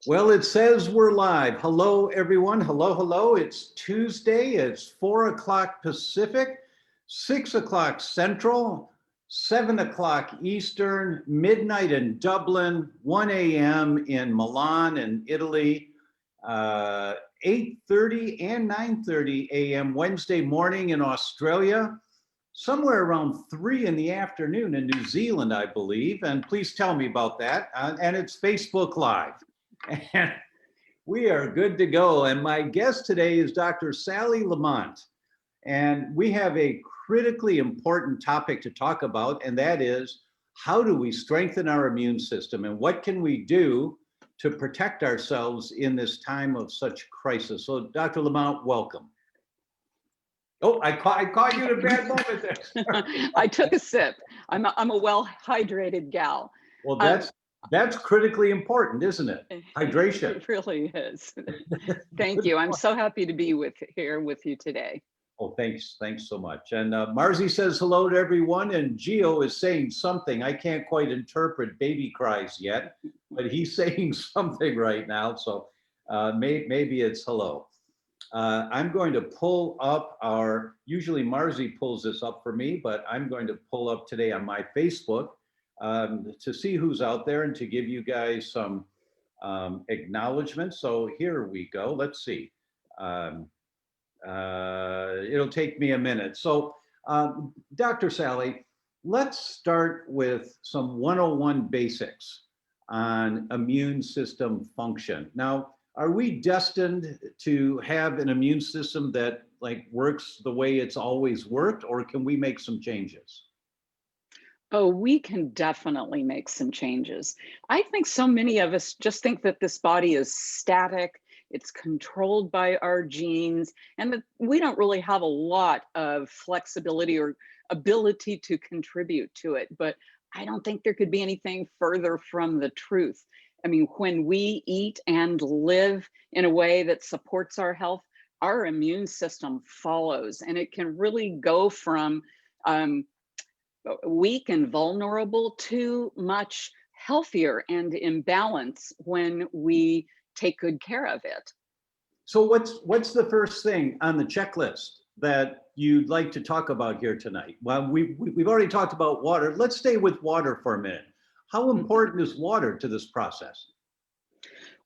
Well, it says we're live. Hello, everyone. Hello, hello. It's Tuesday. It's 4 o'clock Pacific, 6 o'clock Central, 7 o'clock Eastern, midnight in Dublin, 1 a.m. in Milan in Italy, 8:30 and 9:30 a.m. Wednesday morning in Australia, somewhere around 3 in the afternoon in New Zealand, I believe. And please tell me about that. And it's Facebook Live. And we are good to go. And my guest today is Dr. Sally Lamont. And we have a critically important topic to talk about, and that is how do we strengthen our immune system and what can we do to protect ourselves in this time of such crisis? So Dr. Lamont, welcome. Oh, I caught you at a bad moment there. I took a sip. I'm a well-hydrated gal. Well, that's critically important, isn't it? Hydration. It really is. Thank you. I'm so happy to be here with you today. Oh, thanks so much. And Marzi says hello to everyone, and Gio is saying something. I can't quite interpret baby cries yet, but he's saying something right now, so maybe it's hello. I'm going to pull up usually Marzi pulls this up for me, but I'm going to pull up today on my Facebook to see who's out there and to give you guys some acknowledgement. So here we go. Let's see. It'll take me a minute. So Dr. Sally, let's start with some 101 basics on immune system function. Now, are we destined to have an immune system that works the way it's always worked, or can we make some changes? Oh, we can definitely make some changes. I think so many of us just think that this body is static, it's controlled by our genes, and that we don't really have a lot of flexibility or ability to contribute to it. But I don't think there could be anything further from the truth. I mean, when we eat and live in a way that supports our health, our immune system follows, and it can really go from weak and vulnerable to much healthier and imbalanced when we take good care of it. So what's the first thing on the checklist that you'd like to talk about here tonight? Well, we've already talked about water. Let's stay with water for a minute. How important is water to this process?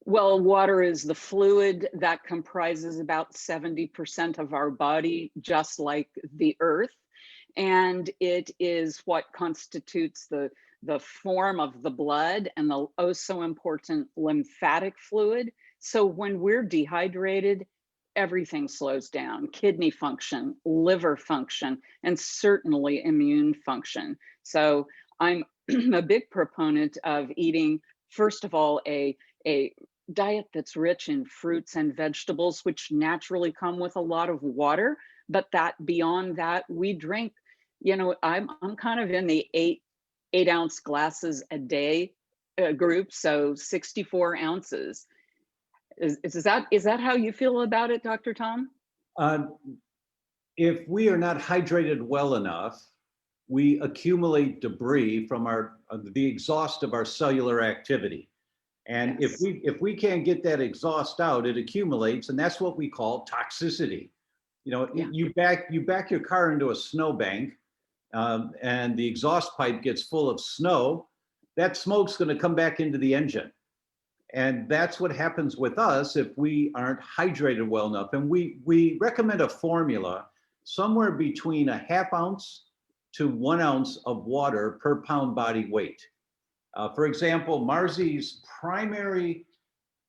Well, water is the fluid that comprises about 70% of our body, just like the earth. And it is what constitutes the form of the blood and the oh so important lymphatic fluid. So when we're dehydrated, everything slows down: kidney function, liver function, and certainly immune function. So I'm a big proponent of eating, first of all, a diet that's rich in fruits and vegetables, which naturally come with a lot of water. But beyond that, we drink, I'm kind of in the eight ounce glasses a day group, so 64 ounces. Is that how you feel about it, Dr. Tom? If we are not hydrated well enough, we accumulate debris from the exhaust of our cellular activity. And yes. if we can't get that exhaust out, it accumulates, and that's what we call toxicity. Yeah. You back your car into a snowbank, and the exhaust pipe gets full of snow. That smoke's going to come back into the engine. And that's what happens with us if we aren't hydrated well enough. And we recommend a formula somewhere between a ½ ounce to 1 ounce of water per pound body weight. For example, Marzi's primary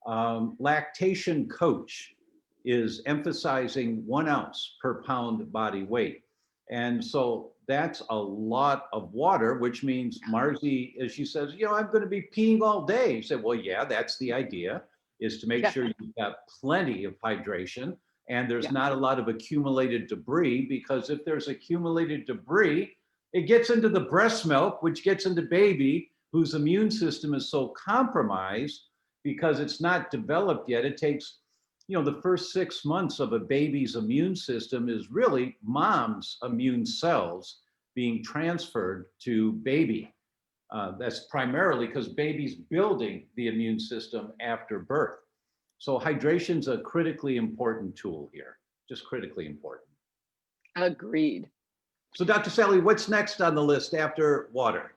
lactation coach is emphasizing 1 ounce per pound body weight. And so that's a lot of water, which means Marzi, as she says, I'm going to be peeing all day. You say, well, yeah, that's the idea, is to make sure you've got plenty of hydration and there's not a lot of accumulated debris, because if there's accumulated debris, it gets into the breast milk, which gets into baby, whose immune system is so compromised because it's not developed yet. It takes, the first 6 months of a baby's immune system is really mom's immune cells being transferred to baby. That's primarily because baby's building the immune system after birth. So hydration's a critically important tool here, just critically important. Agreed. So Dr. Sally, what's next on the list after water?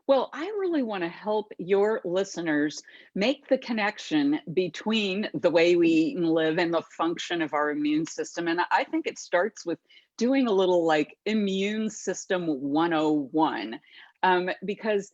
Well, I really want to help your listeners make the connection between the way we eat and live and the function of our immune system. And I think it starts with doing a little like immune system 101, because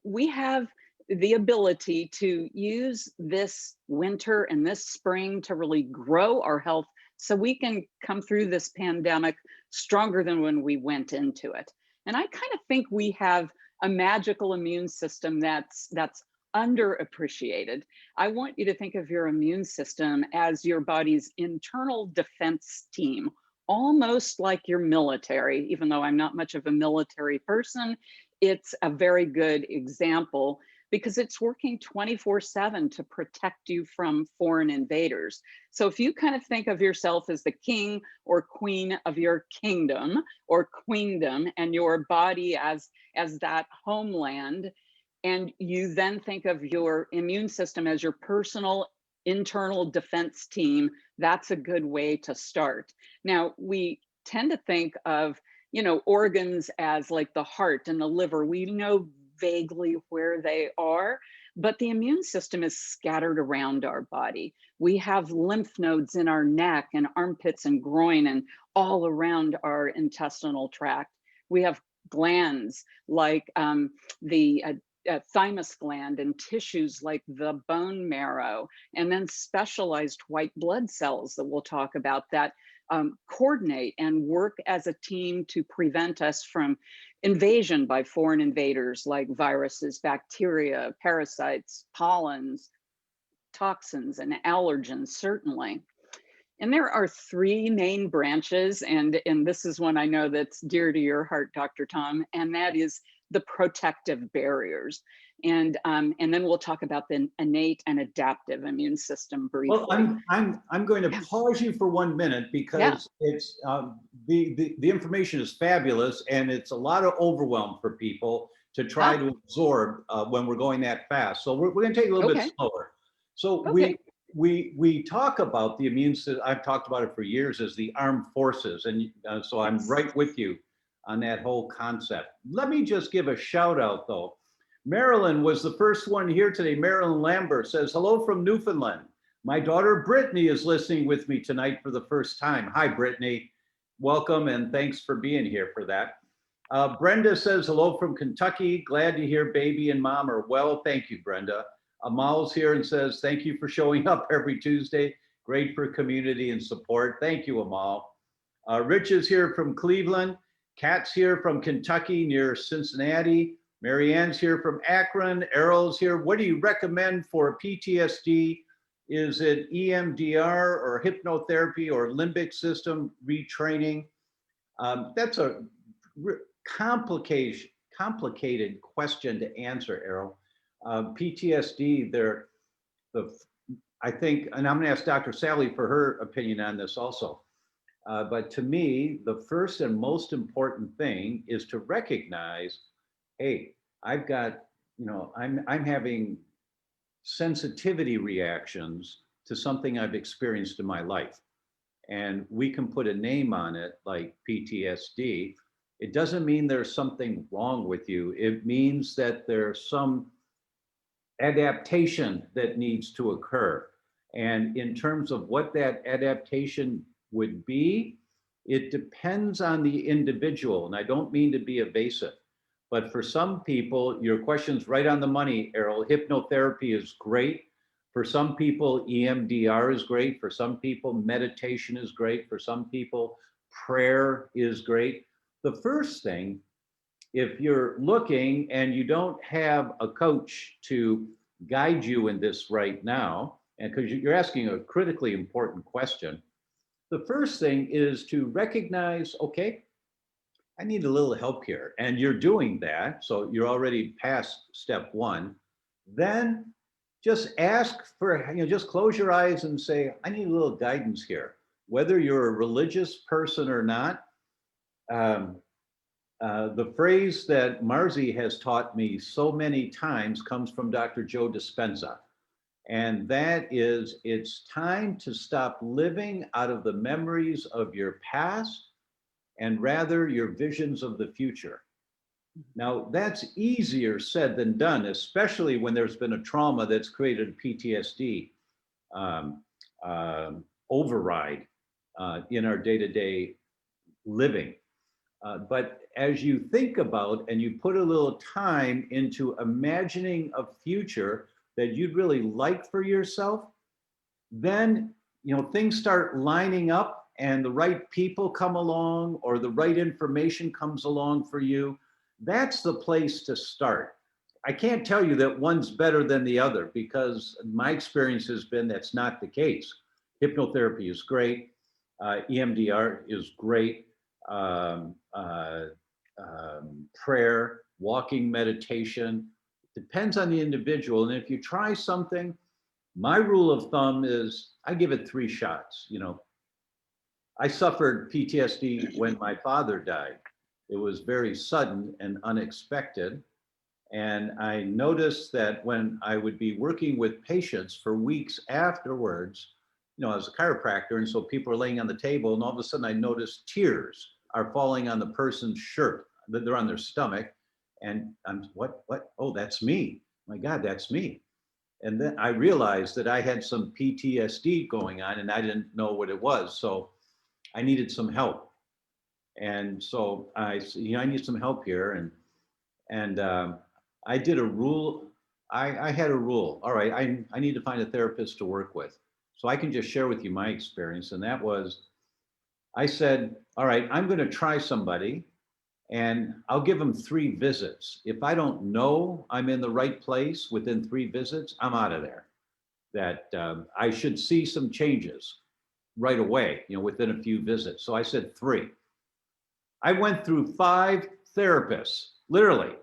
we have the ability to use this winter and this spring to really grow our health so we can come through this pandemic stronger than when we went into it. And I kind of think we have a magical immune system that's underappreciated. I want you to think of your immune system as your body's internal defense team, almost like your military. Even though I'm not much of a military person, it's a very good example because it's working 24/7 to protect you from foreign invaders. So if you kind of think of yourself as the king or queen of your kingdom or queendom, and your body as that homeland, and you then think of your immune system as your personal internal defense team, that's a good way to start. Now, we tend to think of, organs as like the heart and the liver. We know vaguely where they are, but the immune system is scattered around our body. We have lymph nodes in our neck and armpits and groin and all around our intestinal tract. We have glands like the thymus gland and tissues like the bone marrow, and then specialized white blood cells that we'll talk about that coordinate and work as a team to prevent us from invasion by foreign invaders like viruses, bacteria, parasites, pollens, toxins, and allergens, certainly. And there are three main branches, and this is one I know that's dear to your heart, Dr. Tom, and that is the protective barriers. And then we'll talk about the innate and adaptive immune system briefly. Well, I'm going to pause you for 1 minute because it's the information is fabulous, and it's a lot of overwhelm for people to try to absorb when we're going that fast. So we're going to take a little bit slower. So we talk about the immune system. I've talked about it for years as the armed forces, and so I'm right with you on that whole concept. Let me just give a shout out though. Marilyn was the first one here today. Marilyn Lambert says, hello from Newfoundland. My daughter Brittany is listening with me tonight for the first time. Hi, Brittany. Welcome, and thanks for being here for that. Brenda says, hello from Kentucky. Glad to hear baby and mom are well. Thank you, Brenda. Amal's here and says, thank you for showing up every Tuesday. Great for community and support. Thank you, Amal. Rich is here from Cleveland. Kat's here from Kentucky near Cincinnati. Marianne's here from Akron. Errol's here. What do you recommend for PTSD? Is it EMDR or hypnotherapy or limbic system retraining? That's a complicated question to answer, Errol. PTSD, I think, and I'm going to ask Dr. Sally for her opinion on this also. But to me, the first and most important thing is to recognize, hey, I've got, I'm having sensitivity reactions to something I've experienced in my life. And we can put a name on it like PTSD. It doesn't mean there's something wrong with you. It means that there's some adaptation that needs to occur. And in terms of what that adaptation would be, it depends on the individual. And I don't mean to be evasive, but for some people, your question's right on the money, Errol. Hypnotherapy is great. For some people, EMDR is great. For some people, meditation is great. For some people, prayer is great. The first thing, if you're looking and you don't have a coach to guide you in this right now, and because you're asking a critically important question, the first thing is to recognize, okay, I need a little help here. And you're doing that. So you're already past step one. Then just ask for, just close your eyes and say, I need a little guidance here. Whether you're a religious person or not, The phrase that Marzi has taught me so many times comes from Dr. Joe Dispenza. And that is, it's time to stop living out of the memories of your past and rather your visions of the future. Now, that's easier said than done, especially when there's been a trauma that's created a PTSD um, override in our day-to-day living. But as you think about and you put a little time into imagining a future that you'd really like for yourself, then things start lining up and the right people come along or the right information comes along for you. That's the place to start. I can't tell you that one's better than the other because my experience has been that's not the case. Hypnotherapy is great. EMDR is great. Prayer, walking meditation, depends on the individual. And if you try something, my rule of thumb is I give it 3 shots. I suffered PTSD when my father died. It was very sudden and unexpected. And I noticed that when I would be working with patients for weeks afterwards, I was a chiropractor, and so people are laying on the table, and all of a sudden I noticed tears are falling on the person's shirt. They're on their stomach, and I'm, what? Oh, that's me. My God, that's me. And then I realized that I had some PTSD going on, and I didn't know what it was. So I needed some help. And so I need some help here. And I did a rule. I had a rule. All right, I need to find a therapist to work with. So I can just share with you my experience. And that was, I said, all right, I'm going to try somebody and I'll give them 3 visits. If I don't know I'm in the right place within 3 visits, I'm out of there. That I should see some changes right away, within a few visits. So I said 3. I went through 5 therapists, literally.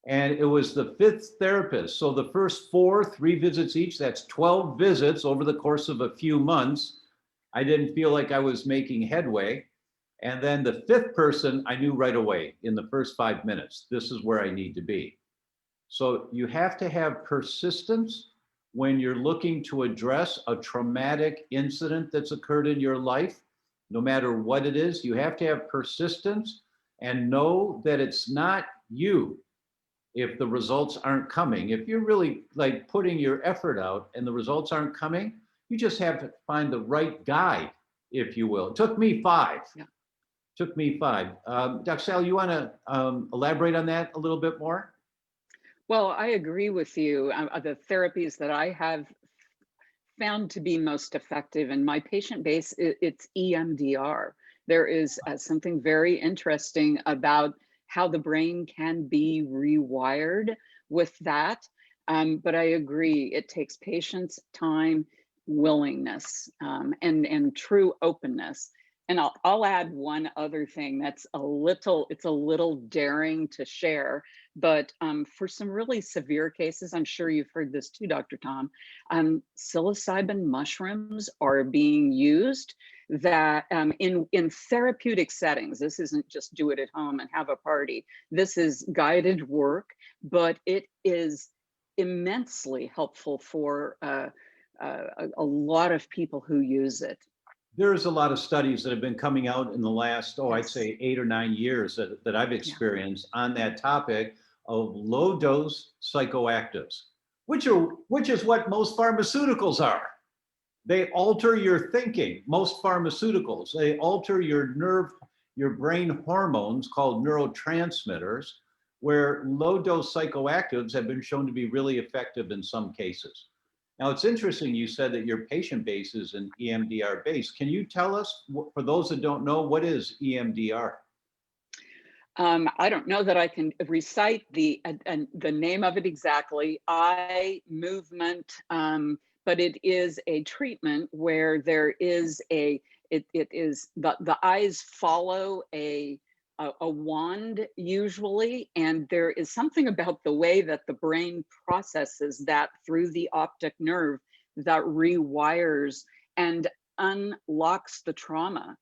And it was the 5th therapist. So the first 4, 3 visits each, that's 12 visits over the course of a few months. I didn't feel like I was making headway. And then the 5th person, I knew right away in the first 5 minutes, this is where I need to be. So you have to have persistence when you're looking to address a traumatic incident that's occurred in your life. No matter what it is, you have to have persistence and know that it's not you if the results aren't coming. If you're really like putting your effort out and the results aren't coming, you just have to find the right guide, if you will. It took me 5. Yeah. Took me 5. Dr. Sal, you want to elaborate on that a little bit more? Well, I agree with you. The therapies that I have found to be most effective in my patient base, it's EMDR. There is something very interesting about how the brain can be rewired with that. But I agree, it takes patience, time, willingness, and true openness. And I'll add one other thing that's it's a little daring to share, but for some really severe cases, I'm sure you've heard this too, Dr. Tom, psilocybin mushrooms are being used that in therapeutic settings. This isn't just do it at home and have a party. This is guided work, but it is immensely helpful for a lot of people who use it. There's a lot of studies that have been coming out in the last, I'd say 8 or 9 years that I've experienced on that topic of low dose psychoactives, which is what most pharmaceuticals are. They alter your thinking. Most pharmaceuticals, they alter your brain hormones called neurotransmitters, where low dose psychoactives have been shown to be really effective in some cases. Now, it's interesting you said that your patient base is an EMDR base. Can you tell us, for those that don't know, what is EMDR? I don't know that I can recite the name of it exactly. Eye movement, but it is a treatment where there is it is the eyes follow a wand usually, and there is something about the way that the brain processes that through the optic nerve that rewires and unlocks the trauma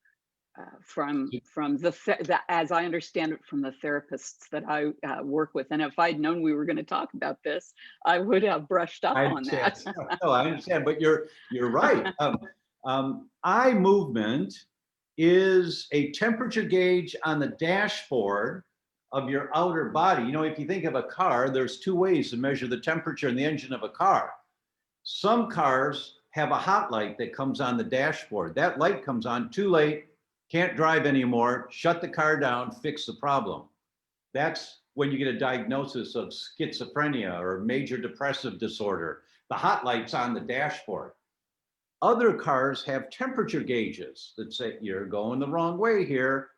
as I understand it, from the therapists that I work with. And if I'd known we were going to talk about this, I would have brushed up I on that. understand. No, I understand, but you're right. Eye movement is a temperature gauge on the dashboard of your outer body. You know, if you think of a car, there's two ways to measure the temperature in the engine of a car. Some cars have a hot light that comes on the dashboard. That light comes on too late, can't drive anymore, shut the car down, fix the problem. That's when you get a diagnosis of schizophrenia or major depressive disorder. The hot light's on the dashboard. Other cars have temperature gauges that say you're going the wrong way here.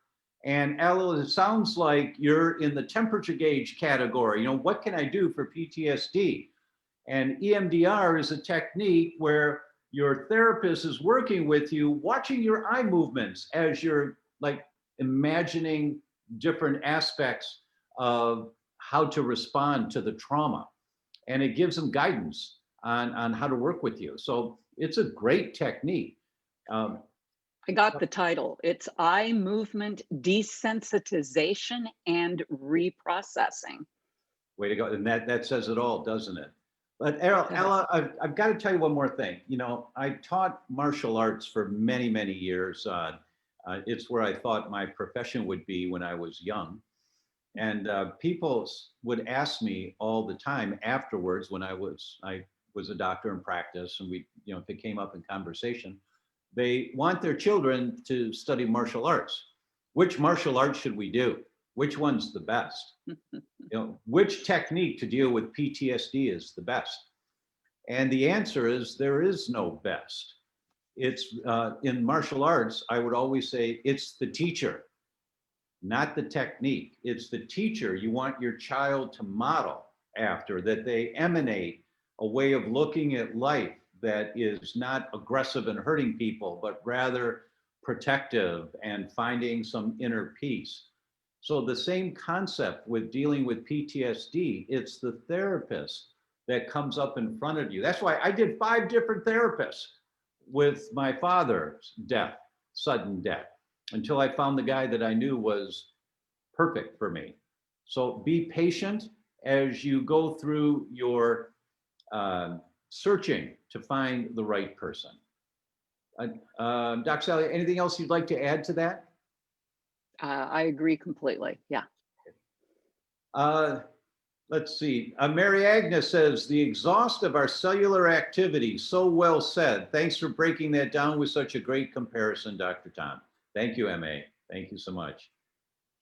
And Ella, it sounds like you're in the temperature gauge category. You know, what can I do for PTSD? And EMDR is a technique where your therapist is working with you, watching your eye movements as you're like imagining different aspects of how to respond to the trauma. And it gives them guidance on how to work with you. So it's a great technique. I got the title. It's Eye Movement Desensitization and Reprocessing. Way to go. And that says it all, doesn't it? But Ella, I've got to tell you one more thing. You know, I taught martial arts for many, many years. It's where I thought my profession would be when I was young. And people would ask me all the time afterwards when I was a doctor in practice, and we, you know, if it came up in conversation, they want their children to study martial arts. Which martial arts should we do? Which one's the best? You know, which technique to deal with PTSD is the best? And the answer is there is no best. It's in martial arts, I would always say it's the teacher, not the technique. It's the teacher you want your child to model after, that they emanate a way of looking at life that is not aggressive and hurting people, but rather protective and finding some inner peace. So the same concept with dealing with PTSD, it's the therapist that comes up in front of you. That's why I did 5 different therapists with my father's death, sudden death, until I found the guy that I knew was perfect for me. So be patient as you go through your searching to find the right person. Dr. Sally, anything else you'd like to add to that? I agree completely. Yeah. Let's see. Mary Agnes says, the exhaust of our cellular activity. So well said. Thanks for breaking that down with such a great comparison, Dr. Tom. Thank you, MA. Thank you so much.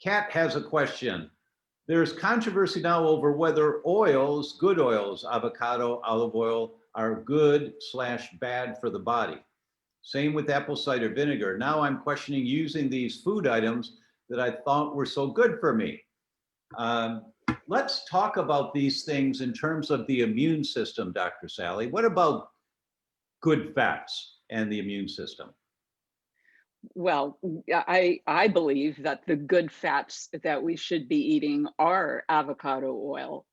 Kat has a question. There's controversy now over whether oils, good oils, avocado, olive oil, are good/bad for the body. Same with apple cider vinegar. Now I'm questioning using these food items that I thought were so good for me. Let's talk about these things in terms of the immune system, Dr. Sally. What about good fats and the immune system? Well, I believe that the good fats that we should be eating are avocado oil,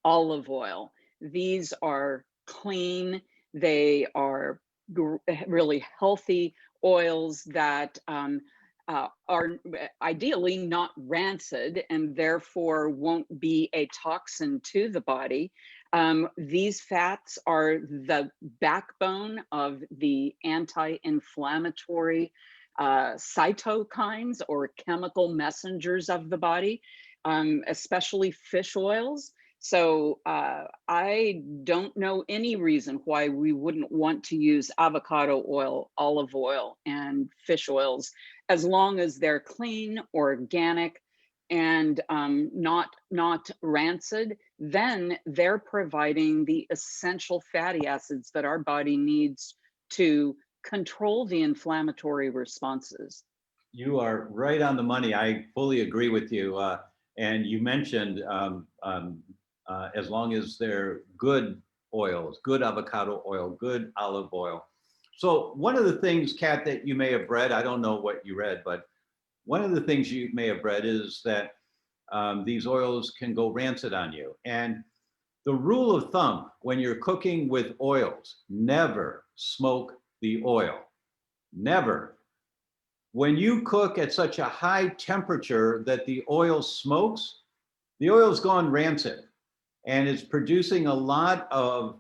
olive oil. These are clean. They are really healthy oils that are ideally not rancid and therefore won't be a toxin to the body. These fats are the backbone of the anti-inflammatory cytokines or chemical messengers of the body, especially fish oils. So I don't know any reason why we wouldn't want to use avocado oil, olive oil, and fish oils, as long as they're clean, organic, and not rancid. Then they're providing the essential fatty acids that our body needs to control the inflammatory responses. You are right on the money. I fully agree with you. And you mentioned as long as they're good oils, good avocado oil, good olive oil. So one of the things, Kat, that you may have read, I don't know what you read, but one of the things you may have read is that these oils can go rancid on you. And the rule of thumb when you're cooking with oils, never smoke the oil. Never. When you cook at such a high temperature that the oil smokes, the oil's gone rancid and it's producing a lot of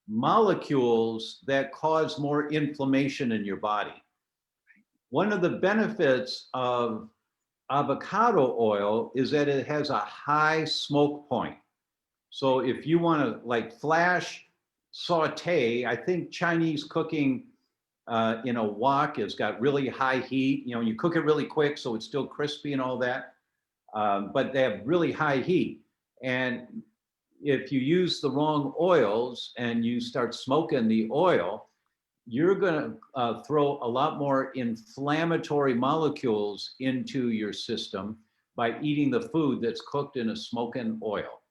molecules that cause more inflammation in your body. One of the benefits of avocado oil is that it has a high smoke point. So if you want to like flash saute, I think Chinese cooking in a wok has got really high heat. You know, you cook it really quick so it's still crispy and all that, but they have really high heat. And if you use the wrong oils and you start smoking the oil, you're going to throw a lot more inflammatory molecules into your system by eating the food that's cooked in a smoking oil.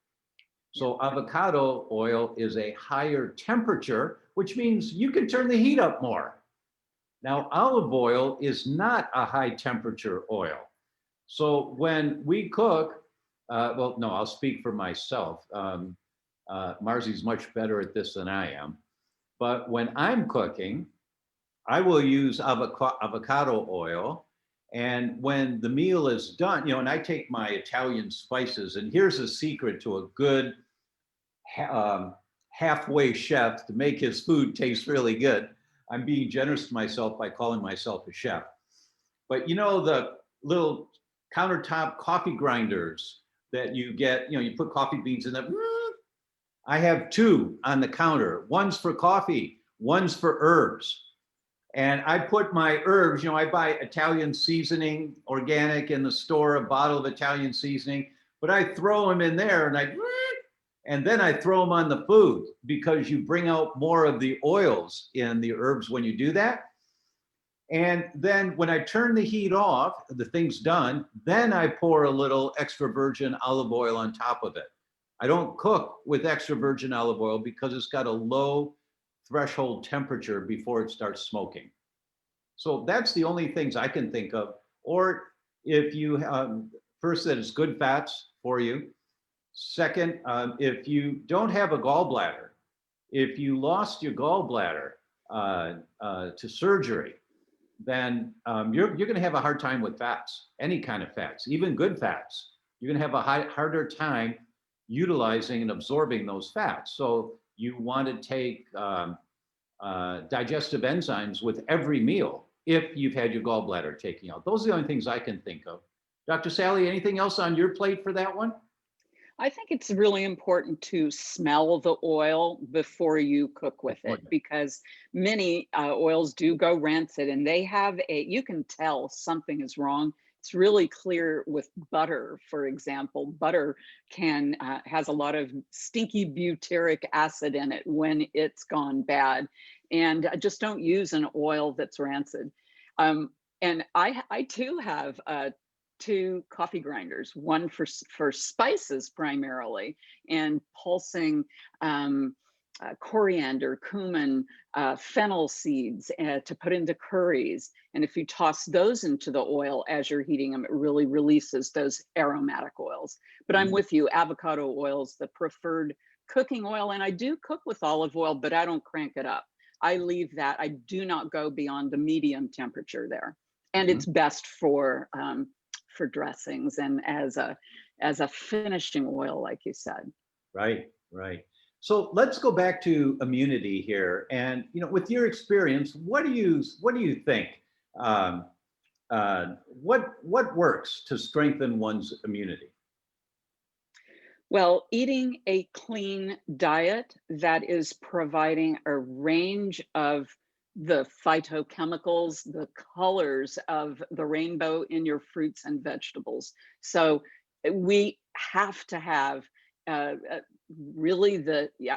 So avocado oil is a higher temperature, which means you can turn the heat up more. Now, olive oil is not a high temperature oil. So when we cook, well, no, I'll speak for myself. Marzi's much better at this than I am. But when I'm cooking, I will use avocado oil. And when the meal is done, you know, and I take my Italian spices, and here's a secret to a good halfway chef to make his food taste really good. I'm being generous to myself by calling myself a chef. But you know, the little countertop coffee grinders that you get, you know, you put coffee beans in them. I have two on the counter. One's for coffee, one's for herbs. And I put my herbs, you know, I buy Italian seasoning, organic in the store, a bottle of Italian seasoning, but I throw them in there and then I throw them on the food because you bring out more of the oils in the herbs when you do that. And then when I turn the heat off, the thing's done, then I pour a little extra virgin olive oil on top of it. I don't cook with extra virgin olive oil because it's got a low threshold temperature before it starts smoking. So that's the only things I can think of. Or if you, first, that it's good fats for you. Second, if you don't have a gallbladder, if you lost your gallbladder to surgery, then you're going to have a hard time with fats, any kind of fats, even good fats. You're going to have a harder time utilizing and absorbing those fats. So you want to take digestive enzymes with every meal if you've had your gallbladder taken out. Those are the only things I can think of. Dr. Sally, anything else on your plate for that one? I think it's really important to smell the oil before you cook with it, because many oils do go rancid, and they have you can tell something is wrong. It's really clear with butter, for example. Butter has a lot of stinky butyric acid in it when it's gone bad. And just don't use an oil that's rancid. And I too have two coffee grinders, one for spices primarily, and pulsing coriander, cumin, fennel seeds to put into curries. And if you toss those into the oil as you're heating them, it really releases those aromatic oils. But I'm with you, avocado oil is the preferred cooking oil. And I do cook with olive oil, but I don't crank it up. I leave that. I do not go beyond the medium temperature there. And it's best for dressings and as a finishing oil, like you said. Right, right. So let's go back to immunity here. And you know, with your experience, what do you think? What works to strengthen one's immunity? Well, eating a clean diet that is providing a range of the phytochemicals, the colors of the rainbow in your fruits and vegetables. So we have to have really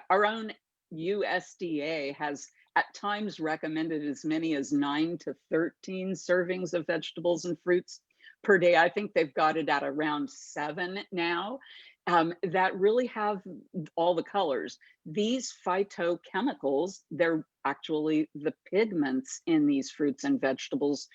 our own USDA has at times recommended as many as 9 to 13 servings of vegetables and fruits per day. I think they've got it at around 7 now. That really have all the colors. These phytochemicals, they're actually the pigments in these fruits and vegetables,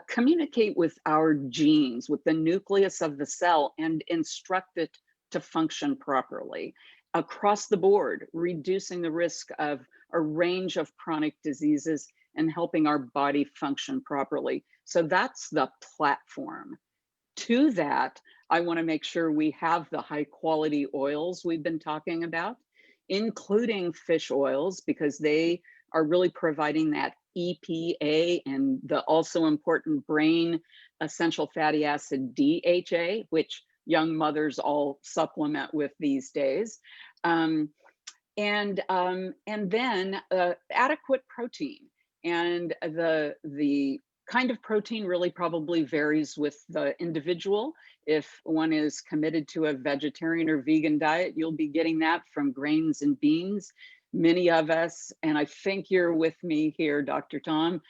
communicate with our genes, with the nucleus of the cell, and instruct it to function properly across the board, reducing the risk of a range of chronic diseases and helping our body function properly. So that's the platform. To that, I want to make sure we have the high quality oils we've been talking about, including fish oils, because they are really providing that EPA and the also important brain essential fatty acid DHA, which young mothers all supplement with these days. And then adequate protein. And the kind of protein really probably varies with the individual. If one is committed to a vegetarian or vegan diet, you'll be getting that from grains and beans. Many of us, and I think you're with me here, Dr. Tom,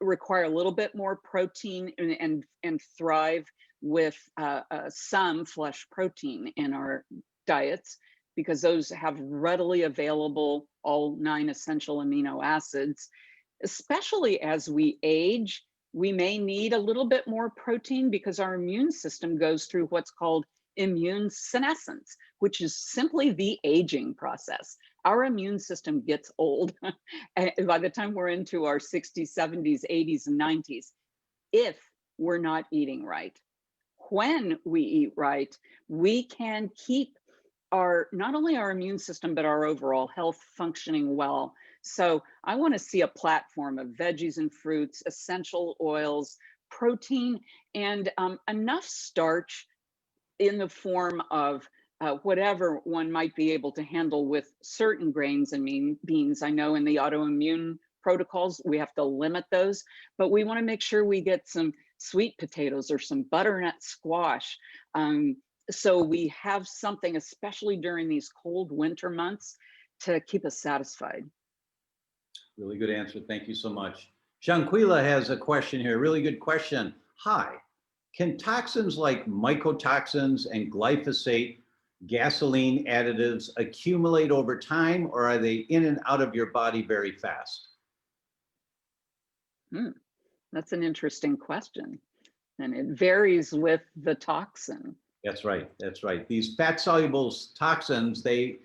require a little bit more protein and thrive with some flesh protein in our diets, because those have readily available all 9 essential amino acids. Especially as we age, we may need a little bit more protein because our immune system goes through what's called immune senescence, which is simply the aging process. Our immune system gets old by the time we're into our 60s, 70s, 80s, and 90s, if we're not eating right. When we eat right, we can keep not only our immune system, but our overall health functioning well. So I want to see a platform of veggies and fruits, essential oils, protein, and enough starch in the form of whatever one might be able to handle with certain grains and beans. I know in the autoimmune protocols, we have to limit those, but we want to make sure we get some sweet potatoes or some butternut squash. So we have something, especially during these cold winter months, to keep us satisfied. Really good answer. Thank you so much. Shanquila has a question here. Really good question. Hi, can toxins like mycotoxins and glyphosate, gasoline additives accumulate over time, or are they in and out of your body very fast? That's an interesting question. And it varies with the toxin. That's right. That's right. These fat-soluble toxins, they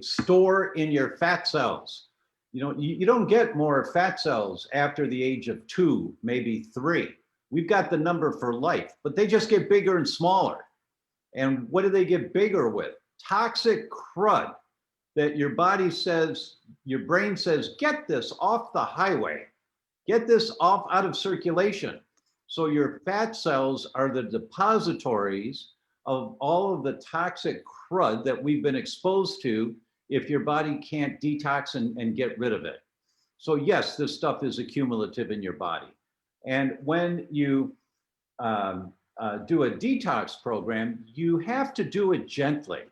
store in your fat cells. You know, you don't get more fat cells after the age of 2, maybe 3. We've got the number for life, but they just get bigger and smaller. And what do they get bigger with? Toxic crud that your body says, your brain says, get this off the highway, get this off out of circulation. So your fat cells are the depositories of all of the toxic crud that we've been exposed to if your body can't detox and get rid of it. So yes, this stuff is accumulative in your body. And when you do a detox program, you have to do it gently.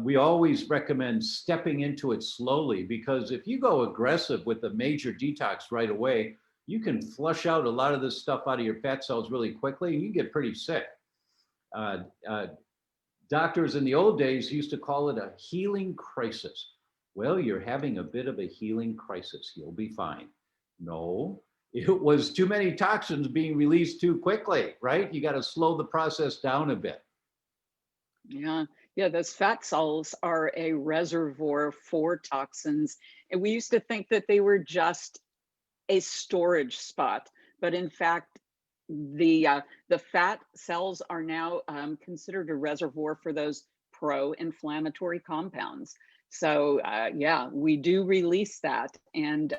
We always recommend stepping into it slowly, because if you go aggressive with a major detox right away, you can flush out a lot of this stuff out of your fat cells really quickly, and you get pretty sick. Doctors in the old days used to call it a healing crisis. Well, you're having a bit of a healing crisis. You'll be fine. No, it was too many toxins being released too quickly, right? You got to slow the process down a bit. Yeah, those fat cells are a reservoir for toxins. And we used to think that they were just a storage spot, but in fact, the fat cells are now considered a reservoir for those pro-inflammatory compounds. So yeah, we do release that. And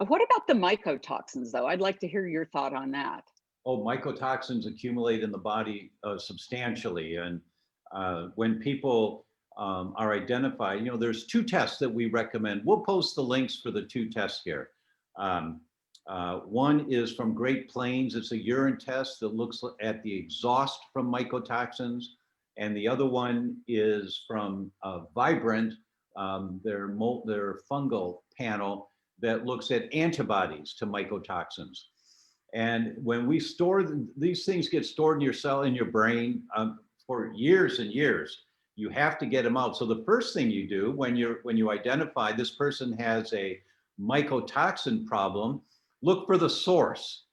what about the mycotoxins, though? I'd like to hear your thought on that. Oh, mycotoxins accumulate in the body substantially. And when people are identified, you know, there's 2 tests that we recommend. We'll post the links for the 2 tests here. One is from Great Plains. It's a urine test that looks at the exhaust from mycotoxins. And the other one is from Vibrant, their fungal panel that looks at antibodies to mycotoxins. And when we store, these things get stored in your cell, in your brain for years and years. You have to get them out. So the first thing you do when you identify this person has a mycotoxin problem, look for the source.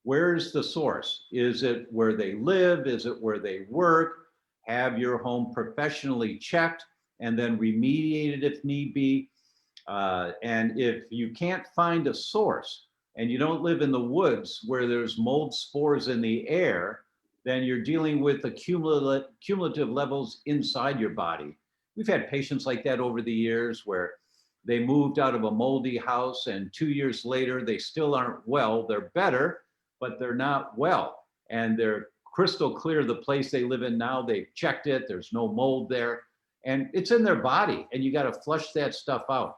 Where's the source? Is it where they live? Is it where they work? Have your home professionally checked and then remediated if need be. And if you can't find a source and you don't live in the woods where there's mold spores in the air, then you're dealing with the cumulative levels inside your body. We've had patients like that over the years where they moved out of a moldy house and 2 years later, they still aren't well. They're better, but they're not well. And they're crystal clear the place they live in now. They've checked it. There's no mold there. And it's in their body. And you got to flush that stuff out.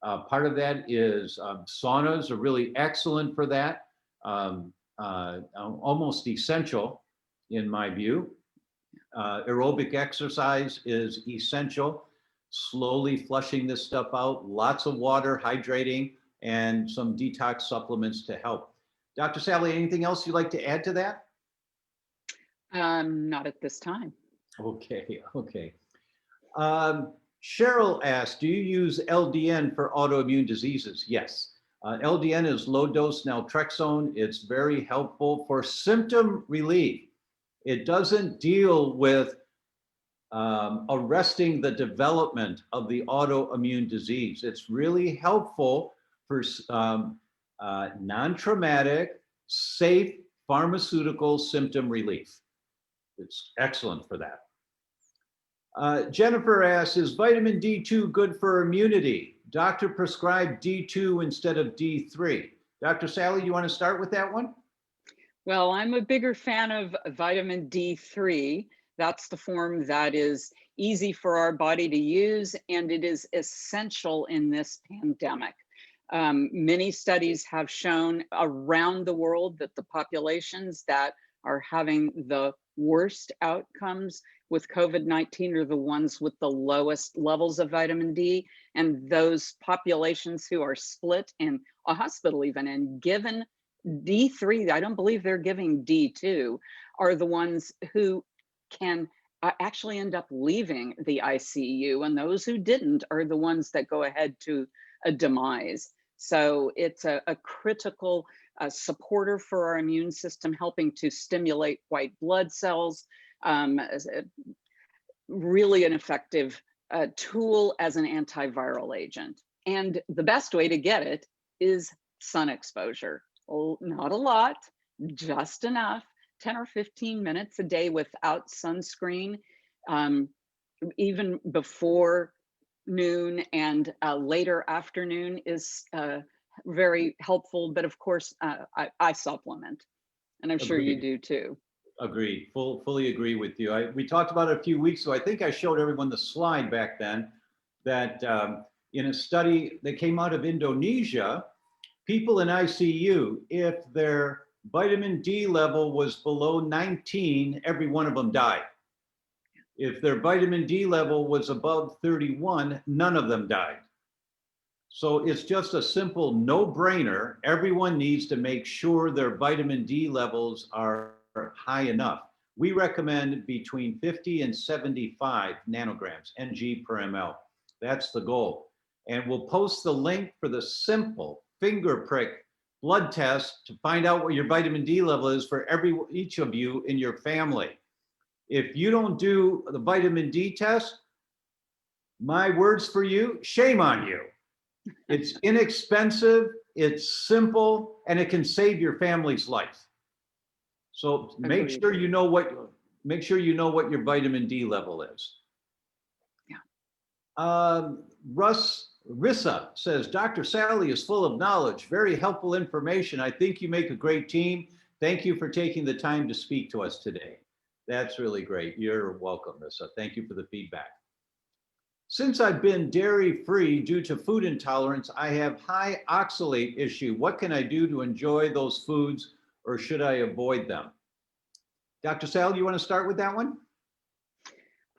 Part of that is saunas are really excellent for that. Almost essential in my view. Aerobic exercise is essential. Slowly flushing this stuff out, lots of water, hydrating, and some detox supplements to help. Dr. Sally, anything else you'd like to add to that? Not at this time. Okay, okay. Cheryl asked, do you use LDN for autoimmune diseases? Yes. LDN is low dose naltrexone. It's very helpful for symptom relief. It doesn't deal with arresting the development of the autoimmune disease. It's really helpful for non-traumatic, safe pharmaceutical symptom relief. It's excellent for that. Jennifer asks, is vitamin D2 good for immunity? Doctor prescribed D2 instead of D3. Dr. Sally, you want to start with that one? Well, I'm a bigger fan of vitamin D3. That's the form that is easy for our body to use, and it is essential in this pandemic. Many studies have shown around the world that the populations that are having the worst outcomes with COVID-19 are the ones with the lowest levels of vitamin D, and those populations who are split in a hospital even and given D3, I don't believe they're giving D2, are the ones who can actually end up leaving the ICU, and those who didn't are the ones that go ahead to a demise. So it's a critical supporter for our immune system, helping to stimulate white blood cells, really an effective tool as an antiviral agent. And the best way to get it is sun exposure. Not a lot, just enough, 10 or 15 minutes a day without sunscreen, even before noon and later afternoon is very helpful. But of course, I supplement, and I'm sure you do too. Agreed. Fully agree with you. We talked about it a few weeks ago. I think I showed everyone the slide back then that in a study that came out of Indonesia, people in ICU, if their vitamin D level was below 19, every one of them died. If their vitamin D level was above 31, none of them died. So it's just a simple no-brainer. Everyone needs to make sure their vitamin D levels are high enough. We recommend between 50 and 75 nanograms, ng per ml. That's the goal. And we'll post the link for the simple finger prick blood test to find out what your vitamin D level is for each of you in your family. If you don't do the vitamin D test, my words for you, shame on you. It's inexpensive, it's simple, and it can save your family's life. So make sure you know what your vitamin D level is. Yeah. Rissa says, Dr. Sally is full of knowledge, very helpful information. I think you make a great team. Thank you for taking the time to speak to us today. That's really great. You're welcome, Rissa. Thank you for the feedback. Since I've been dairy-free due to food intolerance, I have high oxalate issue. What can I do to enjoy those foods, or should I avoid them? Dr. Sal, you want to start with that one?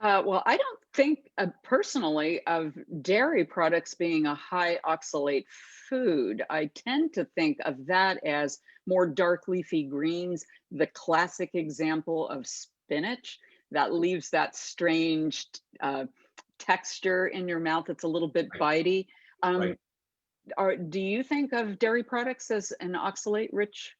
Well, I don't think personally of dairy products being a high oxalate food. I tend to think of that as more dark leafy greens, the classic example of spinach that leaves that strange texture in your mouth. It's a little bit bitey. Right. Do you think of dairy products as an oxalate-rich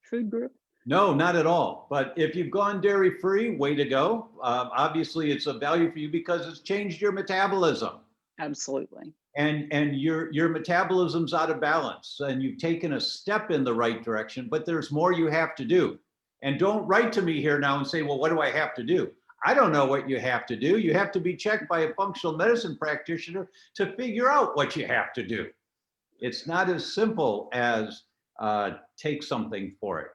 food group? No, not at all. But if you've gone dairy-free, way to go. Obviously, it's a value for you because it's changed your metabolism. Absolutely. And your metabolism's out of balance, and you've taken a step in the right direction, but there's more you have to do. And don't write to me here now and say, well, what do I have to do? I don't know what you have to do. You have to be checked by a functional medicine practitioner to figure out what you have to do. It's not as simple as take something for it.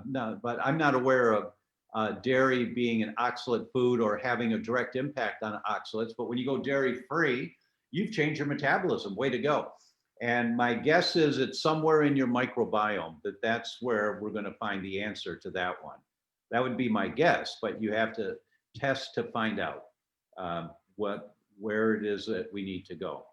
No, but I'm not aware of dairy being an oxalate food or having a direct impact on oxalates. But when you go dairy free, you've changed your metabolism. Way to go. And my guess is it's somewhere in your microbiome that's where we're going to find the answer to that one. That would be my guess, but you have to test to find out where it is that we need to go.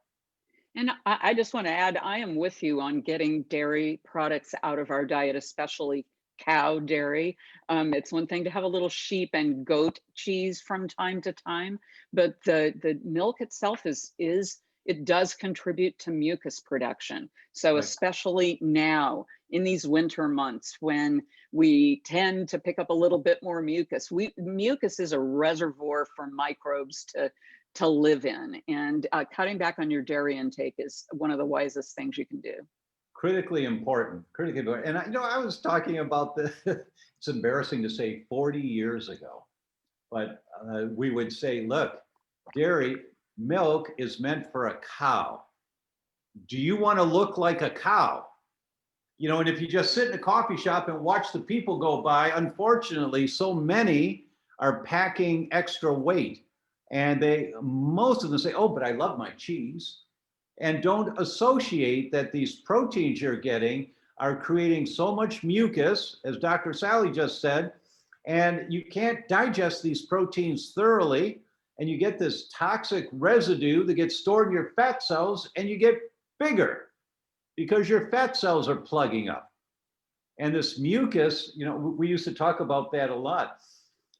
And I just want to add, I am with you on getting dairy products out of our diet, especially cow dairy. It's one thing to have a little sheep and goat cheese from time to time, but the milk itself it does contribute to mucus production. So Right. especially now in these winter months when we tend to pick up a little bit more mucus, mucus is a reservoir for microbes to live in, and cutting back on your dairy intake is one of the wisest things you can do. Critically important, critically important. And I was talking about it's embarrassing to say 40 years ago, but we would say, look, milk is meant for a cow. Do you want to look like a cow? And if you just sit in a coffee shop and watch the people go by, unfortunately, so many are packing extra weight. And most of them say, oh, but I love my cheese. And don't associate that these proteins you're getting are creating so much mucus, as Dr. Sally just said, and you can't digest these proteins thoroughly, and you get this toxic residue that gets stored in your fat cells, and you get bigger because your fat cells are plugging up. And this mucus, we used to talk about that a lot.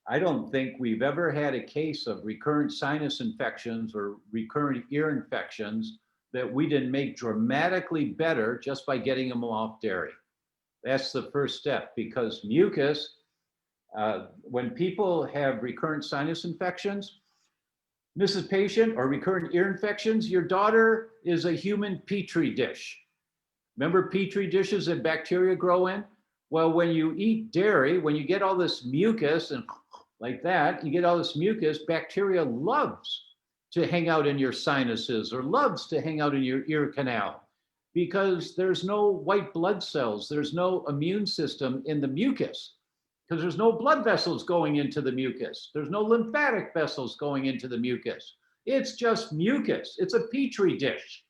I don't think we've ever had a case of recurrent sinus infections or recurrent ear infections that we didn't make dramatically better just by getting them off dairy. That's the first step, because mucus, when people have recurrent sinus infections, Mrs. Patient, or recurrent ear infections, your daughter is a human petri dish. Remember petri dishes that bacteria grow in? Well, when you eat dairy, when you get all this mucus and like that, you get all this mucus, bacteria loves to hang out in your sinuses or loves to hang out in your ear canal because there's no white blood cells, there's no immune system in the mucus because there's no blood vessels going into the mucus. There's no lymphatic vessels going into the mucus. It's just mucus. It's a petri dish.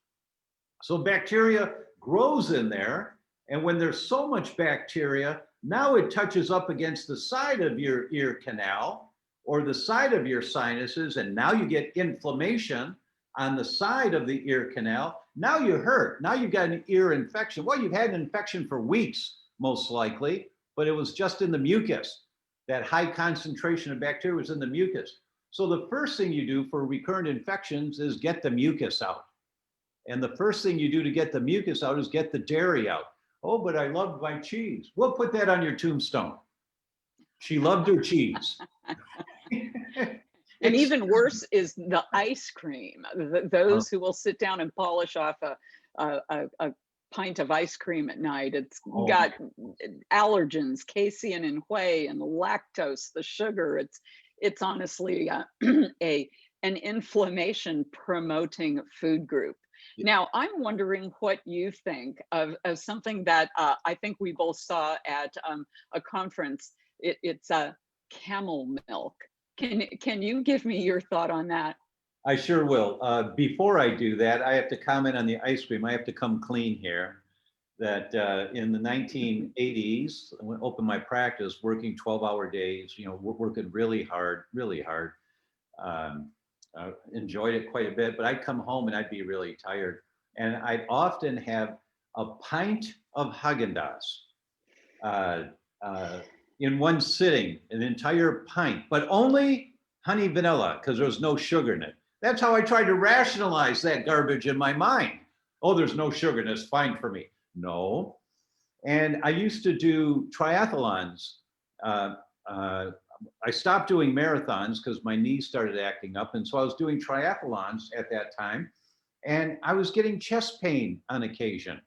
So bacteria grows in there, and when there's so much bacteria, now it touches up against the side of your ear canal or the side of your sinuses, and now you get inflammation on the side of the ear canal. Now you hurt. Now you've got an ear infection. Well, you've had an infection for weeks, most likely, but it was just in the mucus. That high concentration of bacteria was in the mucus. So the first thing you do for recurrent infections is get the mucus out. And the first thing you do to get the mucus out is get the dairy out. Oh, but I love my cheese. We'll put that on your tombstone. She loved her cheese. And even worse is the ice cream. Those who will sit down and polish off a pint of ice cream at night. It's got allergens, casein and whey, and the lactose, the sugar. It's honestly an inflammation promoting food group. Now, I'm wondering what you think of something that I think we both saw at a conference. It's camel milk. Can you give me your thought on that? I sure will. Before I do that, I have to comment on the ice cream. I have to come clean here. That in the 1980s, I opened my practice, working 12-hour days. Working really hard. Enjoyed it quite a bit, but I'd come home and I'd be really tired. And I'd often have a pint of Haagen-Dazs in one sitting, an entire pint, but only honey vanilla because there was no sugar in it. That's how I tried to rationalize that garbage in my mind. Oh, there's no sugar and it's fine for me. No. And I used to do triathlons. I stopped doing marathons because my knees started acting up. And so I was doing triathlons at that time. And I was getting chest pain on occasion.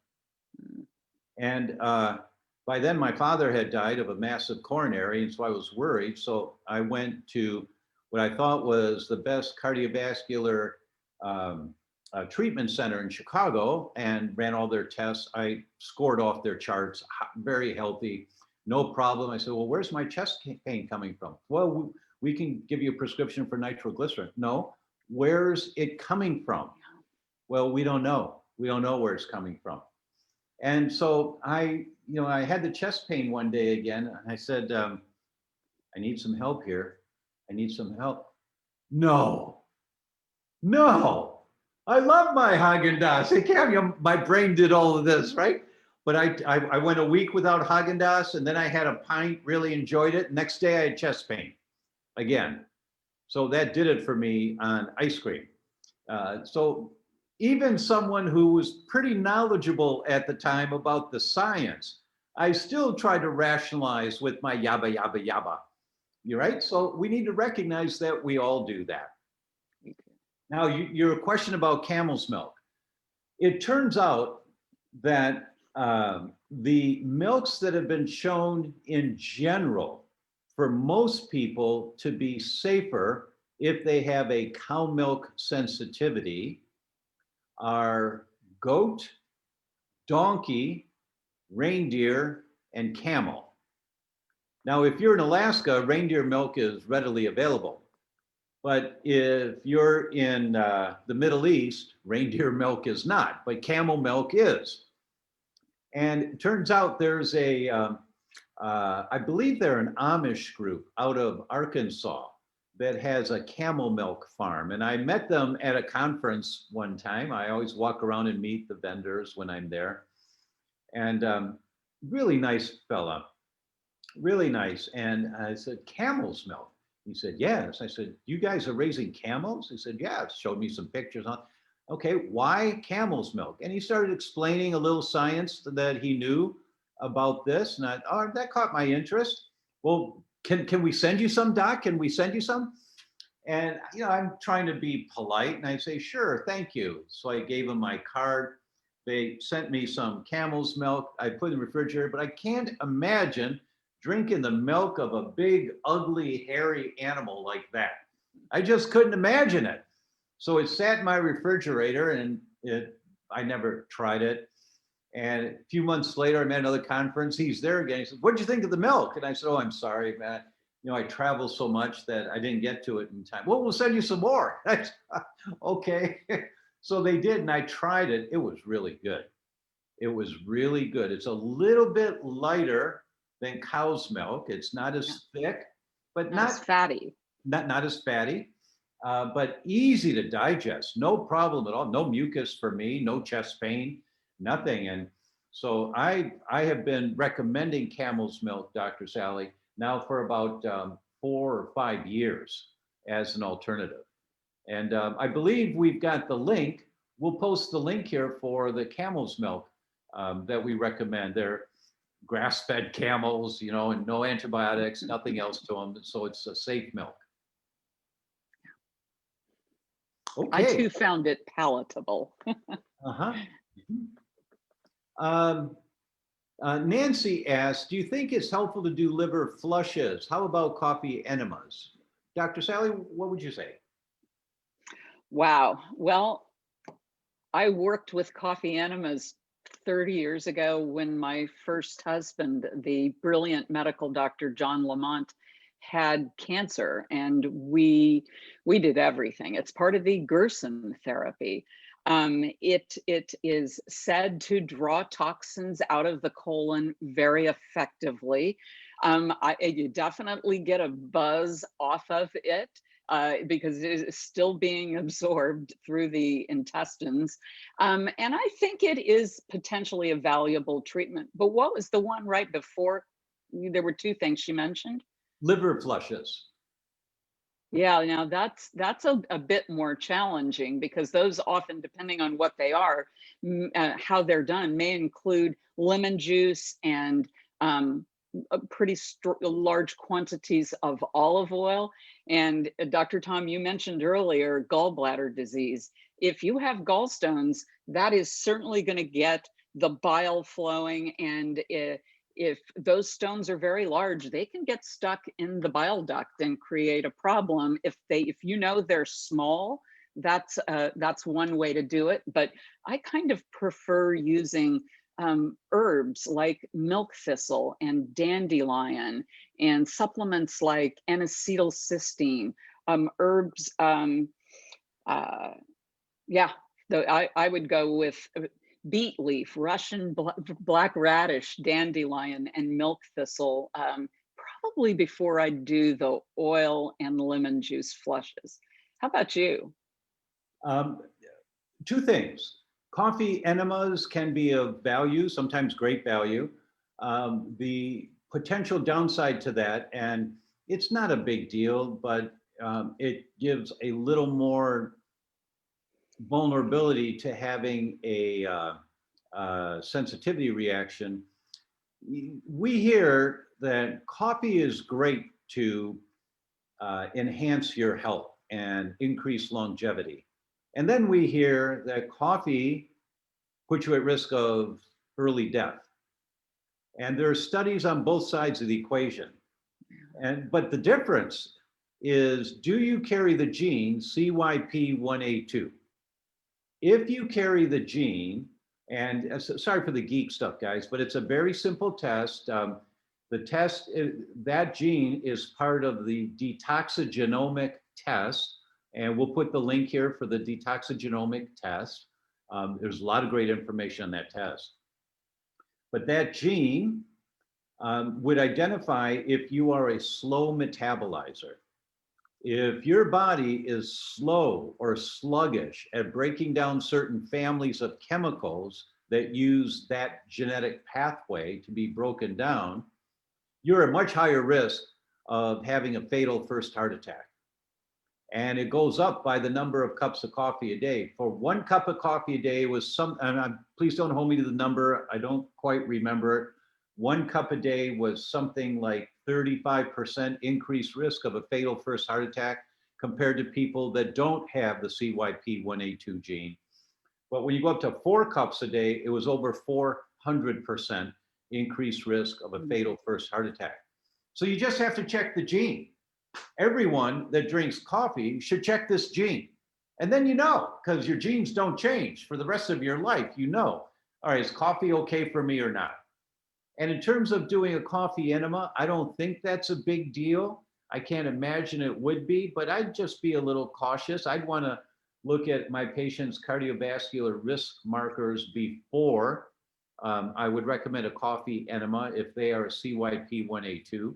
And by then my father had died of a massive coronary, and so I was worried. So I went to what I thought was the best cardiovascular treatment center in Chicago and ran all their tests. I scored off their charts, very healthy, no problem. I said, well, where's my chest pain coming from? Well, we can give you a prescription for nitroglycerin. No, where's it coming from? Well, we don't know. We don't know where it's coming from. And so I had the chest pain one day again. And I said, I need some help here. I need some help. No, I love my Haagen-Dazs. My brain did all of this, right? But I went a week without Haagen-Dazs, and then I had a pint, really enjoyed it. Next day I had chest pain again. So that did it for me on ice cream. So even someone who was pretty knowledgeable at the time about the science, I still tried to rationalize with my yabba, yabba, yabba. You're right. So we need to recognize that we all do that. Now, your question about camel's milk. It turns out that the milks that have been shown in general for most people to be safer if they have a cow milk sensitivity are goat, donkey, reindeer, and camel. Now, if you're in Alaska, reindeer milk is readily available. But if you're in the Middle East, reindeer milk is not, but camel milk is. And it turns out there's I believe they're an Amish group out of Arkansas that has a camel milk farm. And I met them at a conference one time. I always walk around and meet the vendors when I'm there. And really nice fella, really nice. And I said, camel's milk? He said, yes. I said, you guys are raising camels? He said, yeah. Showed me some pictures on. Okay, why camel's milk? And he started explaining a little science that he knew about this. And that caught my interest. Well, can we send you some, Doc? Can we send you some? And I'm trying to be polite, and I say, sure, thank you. So I gave him my card. They sent me some camel's milk. I put it in the refrigerator, but I can't imagine drinking the milk of a big, ugly, hairy animal like that. I just couldn't imagine it. So it sat in my refrigerator, and I never tried it. And a few months later, I'm at another conference. He's there again. He said, what'd you think of the milk? And I said, oh, I'm sorry, Matt. I travel so much that I didn't get to it in time. Well, we'll send you some more. Okay. So they did, and I tried it. It was really good. It was really good. It's a little bit lighter than cow's milk. It's not as thick, but not as fatty. Not as fatty, but easy to digest. No problem at all. No mucus for me, no chest pain, nothing. And so I have been recommending camel's milk, Dr. Sally, now for about 4 or 5 years as an alternative. And I believe we've got the link. We'll post the link here for the camel's milk that we recommend. They're grass-fed camels, and no antibiotics, nothing else to them. So it's a safe milk. Okay. I too found it palatable. Nancy asked, do you think it's helpful to do liver flushes? How about coffee enemas? Dr. Sally, what would you say? Wow. Well, I worked with coffee enemas 30 years ago when my first husband, the brilliant medical doctor, John Lamont, had cancer, and we did everything. It's part of the Gerson therapy. It is said to draw toxins out of the colon very effectively. You definitely get a buzz off of it because it is still being absorbed through the intestines. And I think it is potentially a valuable treatment. But what was the one right before? There were two things she mentioned. Liver flushes. Yeah, now that's a bit more challenging because those often, depending on what they are, how they're done, may include lemon juice and pretty large quantities of olive oil. And Dr. Tom, you mentioned earlier gallbladder disease. if you have gallstones, that is certainly going to get the bile flowing. And if those stones are very large, they can get stuck in the bile duct and create a problem. If you know they're small, that's one way to do it. But I kind of prefer using herbs like milk thistle and dandelion, and supplements like N-acetylcysteine, herbs. Yeah, I would go with beet leaf, Russian black radish, dandelion, and milk thistle, probably before I do the oil and lemon juice flushes. How about you? Um, Two things. Coffee enemas can be of value, sometimes great value. The potential downside to that, and it's not a big deal, but it gives a little more vulnerability to having a sensitivity reaction. We hear that coffee is great to enhance your health and increase longevity. And then we hear that coffee puts you at risk of early death. And there are studies on both sides of the equation. But the difference is, do you carry the gene CYP1A2? If you carry the gene, and sorry for the geek stuff, guys, but it's a very simple test. The test, that gene is part of the detoxigenomic test, and we'll put the link here for the detoxigenomic test. There's a lot of great information on that test. But that gene would identify if you are a slow metabolizer. If your body is slow or sluggish at breaking down certain families of chemicals that use that genetic pathway to be broken down, you're at much higher risk of having a fatal first heart attack. And it goes up by the number of cups of coffee a day. For 1 cup of coffee a day was please don't hold me to the number, I don't quite remember it. 1 cup a day was something like 35% increased risk of a fatal first heart attack compared to people that don't have the CYP1A2 gene. But when you go up to 4 cups a day, it was over 400% increased risk of a fatal first heart attack. So you just have to check the gene. Everyone that drinks coffee should check this gene. And then you know, because your genes don't change for the rest of your life, you know, all right, is coffee okay for me or not? And in terms of doing a coffee enema, I don't think that's a big deal. I can't imagine it would be, but I'd just be a little cautious. I'd want to look at my patient's cardiovascular risk markers before I would recommend a coffee enema if they are a CYP1A2.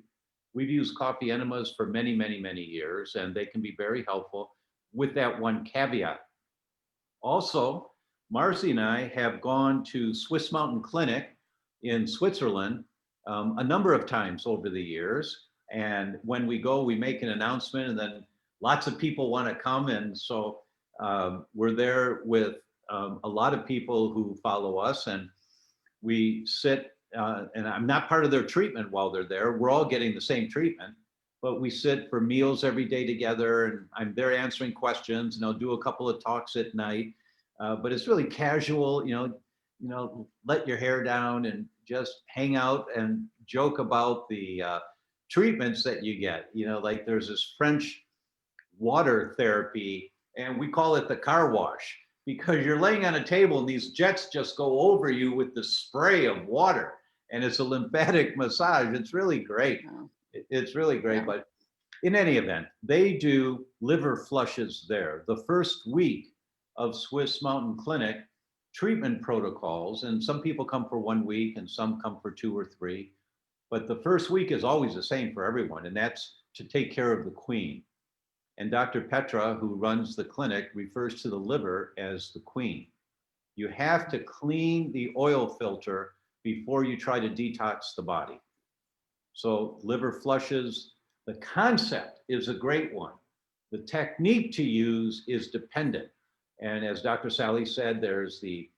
We've used coffee enemas for many, many, many years, and they can be very helpful with that one caveat. Also, Marcy and I have gone to Swiss Mountain Clinic in Switzerland a number of times over the years. And when we go, we make an announcement, and then lots of people want to come. And so we're there with a lot of people who follow us, and we sit, and I'm not part of their treatment while they're there. We're all getting the same treatment, but we sit for meals every day together, and I'm there answering questions, and I'll do a couple of talks at night. But it's really casual, let your hair down and just hang out and joke about the treatments that you get. Like there's this French water therapy, and we call it the car wash, because you're laying on a table and these jets just go over you with the spray of water, and it's a lymphatic massage. It's really great. It's really great. But in any event, they do liver flushes there. The first week of Swiss Mountain Clinic treatment protocols, and some people come for 1 week and some come for 2 or 3, but the first week is always the same for everyone, and that's to take care of the queen. And Dr. Petra, who runs the clinic, refers to the liver as the queen. You have to clean the oil filter before you try to detox the body. So liver flushes, the concept is a great one. The technique to use is dependent. And as Dr. Sally said, there's the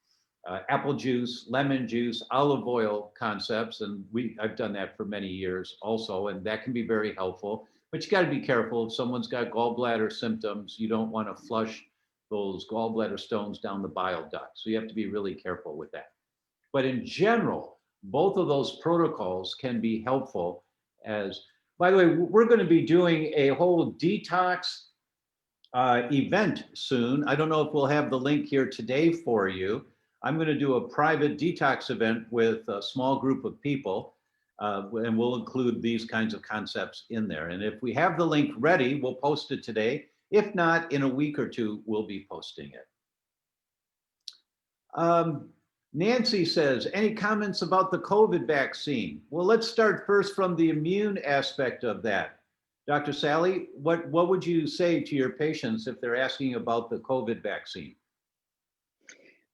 apple juice, lemon juice, olive oil concepts. And I've done that for many years also, and that can be very helpful. But you got to be careful. If someone's got gallbladder symptoms, you don't want to flush those gallbladder stones down the bile duct. So you have to be really careful with that. But in general, both of those protocols can be helpful. As, by the way, we're going to be doing a whole detox event soon. I don't know if we'll have the link here today for you. I'm going to do a private detox event with a small group of people, and we'll include these kinds of concepts in there. And if we have the link ready, we'll post it today. If not, in a week or two, we'll be posting it. Nancy says, any comments about the COVID vaccine? Well, let's start first from the immune aspect of that. Dr. Sally, what would you say to your patients if they're asking about the COVID vaccine?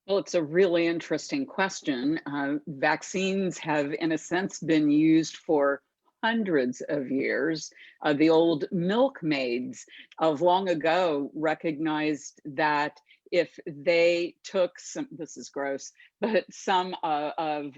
Well, it's a really interesting question. Vaccines have, in a sense, been used for hundreds of years. The old milkmaids of long ago recognized that if they took some, this is gross, but some of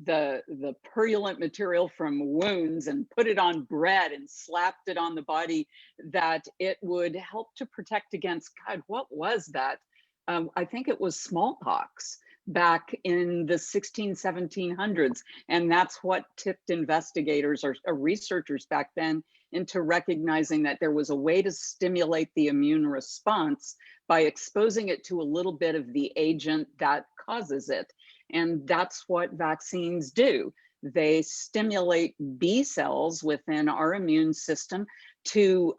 the purulent material from wounds and put it on bread and slapped it on the body, that it would help to protect against, God, what was that? I think it was smallpox back in the 1700s. And that's what tipped investigators or researchers back then into recognizing that there was a way to stimulate the immune response by exposing it to a little bit of the agent that causes it. And that's what vaccines do. They stimulate B cells within our immune system to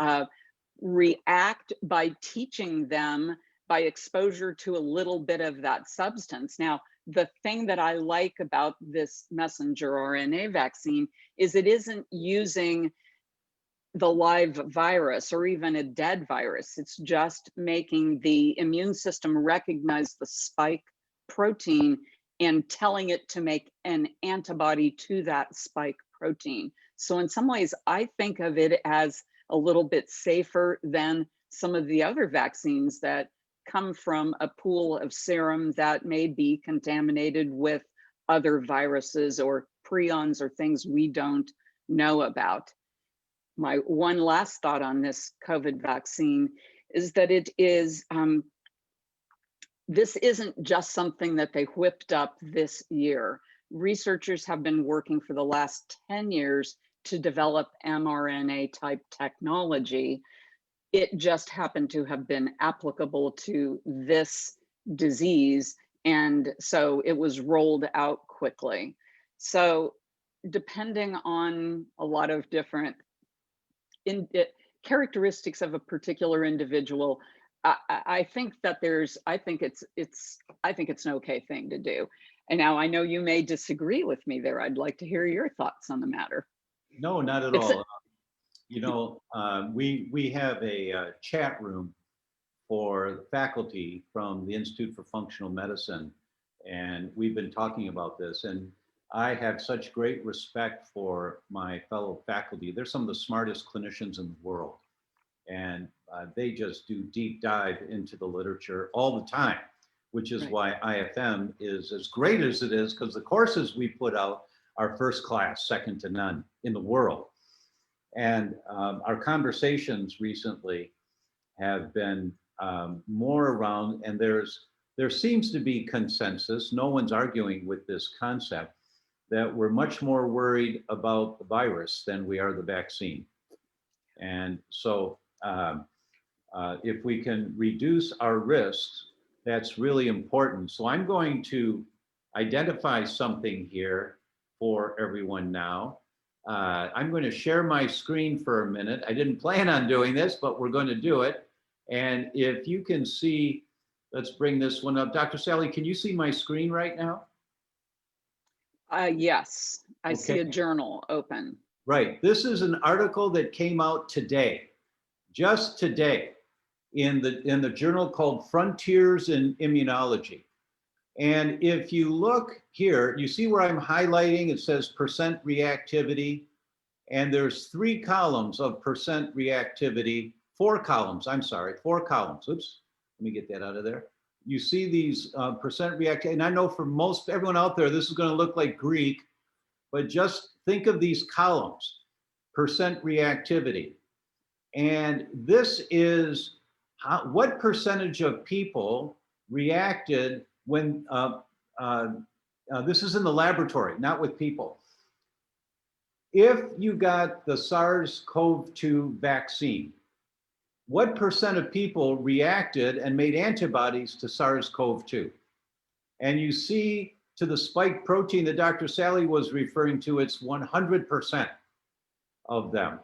react by teaching them by exposure to a little bit of that substance. Now, the thing that I like about this messenger RNA vaccine is it isn't using the live virus or even a dead virus. It's just making the immune system recognize the spike protein and telling it to make an antibody to that spike protein. So in some ways, I think of it as a little bit safer than some of the other vaccines that come from a pool of serum that may be contaminated with other viruses or prions or things we don't know about. My one last thought on this COVID vaccine is that it is, this isn't just something that they whipped up this year. Researchers have been working for the last 10 years to develop mRNA type technology. It just happened to have been applicable to this disease, and so it was rolled out quickly. So depending on a lot of different characteristics of a particular individual, I think that I think it's an okay thing to do. And now I know you may disagree with me there. I'd like to hear your thoughts on the matter. No, not at all. You know, we have a chat room for faculty from the Institute for Functional Medicine, and we've been talking about this. And I have such great respect for my fellow faculty. They're some of the smartest clinicians in the world, and they just do deep dive into the literature all the time, which is why IFM is as great as it is, because the courses we put out are first class, second to none in the world. And our conversations recently have been more around, and there seems to be consensus, no one's arguing with this concept, that we're much more worried about the virus than we are the vaccine. And so if we can reduce our risks, that's really important. So I'm going to identify something here for everyone now. I'm going to share my screen for a minute. I didn't plan on doing this, but we're going to do it. And if you can see, let's bring this one up. Dr. Sally, can you see my screen right now? Yes, I see a journal open. Right. This is an article that came out today, just today, in the journal called Frontiers in Immunology. And if you look here, you see where I'm highlighting, it says percent reactivity, and there's 3 columns of percent reactivity, 4 columns, I'm sorry, 4 columns. Oops, let me get that out of there. You see these percent reactivity, and I know for everyone out there, this is going to look like Greek, but just think of these columns, percent reactivity. And this is what percentage of people reacted when, this is in the laboratory, not with people. If you got the SARS-CoV-2 vaccine, what percent of people reacted and made antibodies to SARS-CoV-2? And you see to the spike protein that Dr. Sally was referring to, it's 100% of them.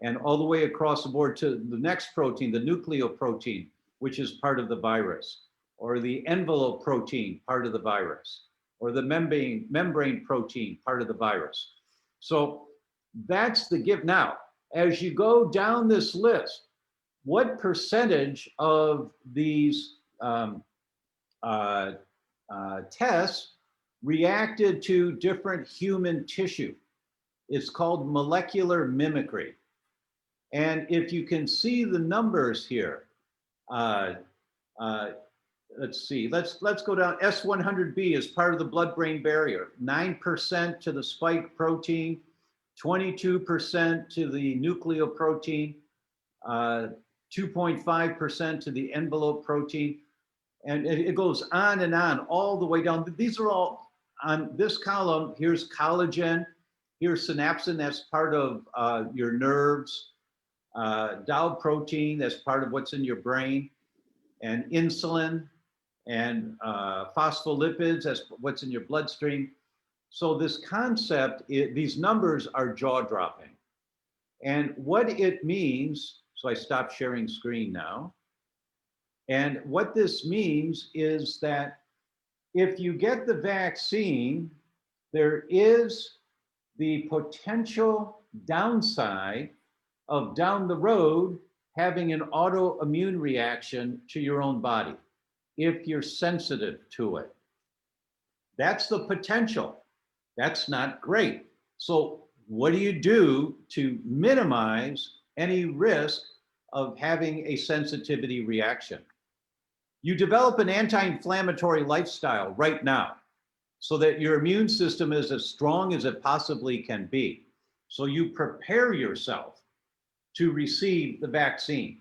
And all the way across the board to the next protein, the nucleoprotein, which is part of the virus, or the envelope protein, part of the virus, or the membrane protein, part of the virus. So that's the gift. Now, as you go down this list, what percentage of these tests reacted to different human tissue? It's called molecular mimicry. And if you can see the numbers here, let's see, let's go down. S100B is part of the blood-brain barrier, 9% to the spike protein, 22% to the nucleoprotein, 2.5% to the envelope protein, and it goes on and on, all the way down. These are all on this column. Here's collagen, here's synapsin, that's part of your nerves, Dow protein, that's part of what's in your brain, and insulin, and phospholipids, that's what's in your bloodstream. So this concept, these numbers are jaw-dropping. And what it means, so I stopped sharing screen now. And what this means is that if you get the vaccine, there is the potential downside of down the road having an autoimmune reaction to your own body if you're sensitive to it. That's the potential. That's not great. So what do you do to minimize any risk of having a sensitivity reaction? You develop an anti-inflammatory lifestyle right now so that your immune system is as strong as it possibly can be. So you prepare yourself to receive the vaccine.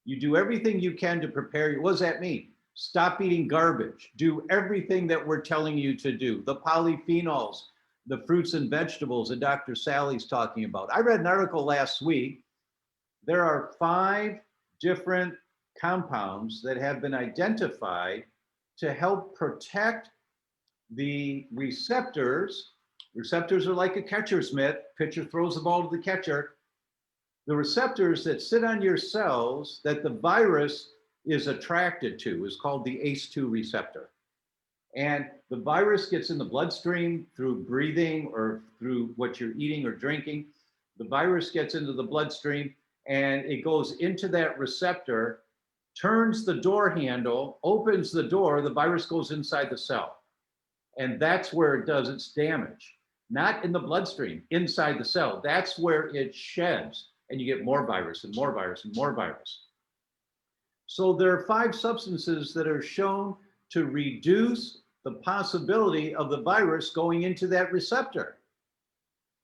You do everything you can to prepare. What does that mean? Stop eating garbage. Do everything that we're telling you to do. The polyphenols, the fruits and vegetables that Dr. Sally's talking about. I read an article last week. There are 5 different compounds that have been identified to help protect the receptors. Receptors are like a catcher's mitt. Pitcher throws the ball to the catcher. The receptors that sit on your cells that the virus is attracted to is called the ACE2 receptor. And the virus gets in the bloodstream through breathing or through what you're eating or drinking. The virus gets into the bloodstream and it goes into that receptor, turns the door handle, opens the door, the virus goes inside the cell. And that's where it does its damage. Not in the bloodstream, inside the cell. That's where it sheds and you get more virus and more virus and more virus. So there are 5 substances that are shown to reduce the possibility of the virus going into that receptor.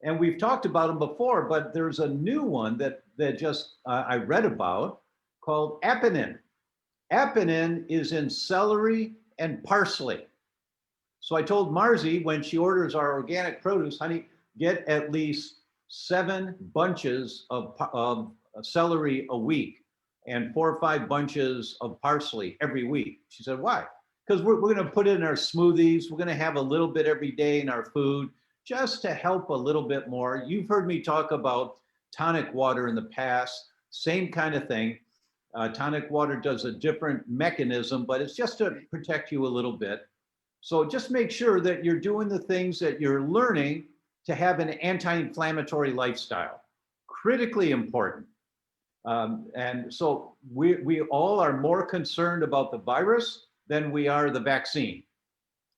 And we've talked about them before, but there's a new one that just I read about called apenin. Apenin is in celery and parsley. So I told Marzi when she orders our organic produce, honey, get at least 7 bunches of celery a week and 4 or 5 bunches of parsley every week. She said, why? Because we're going to put it in our smoothies. We're going to have a little bit every day in our food just to help a little bit more. You've heard me talk about tonic water in the past, same kind of thing. Tonic water does a different mechanism, but it's just to protect you a little bit. So just make sure that you're doing the things that you're learning to have an anti-inflammatory lifestyle. Critically important. And so we all are more concerned about the virus than we are the vaccine.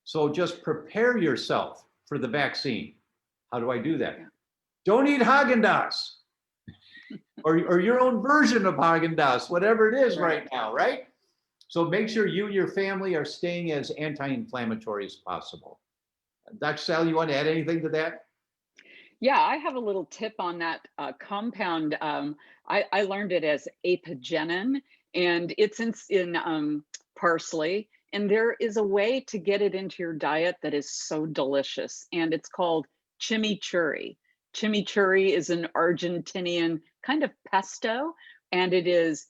So just prepare yourself for the vaccine. How do I do that? Don't eat Haagen-Dazs or your own version of Haagen-Dazs, whatever it is right now, right? So make sure you and your family are staying as anti-inflammatory as possible. Dr. Sally, you want to add anything to that? Yeah, I have a little tip on that compound. I learned it as apigenin, and it's in parsley. And there is a way to get it into your diet that is so delicious, and it's called chimichurri. Chimichurri is an Argentinian kind of pesto, and it is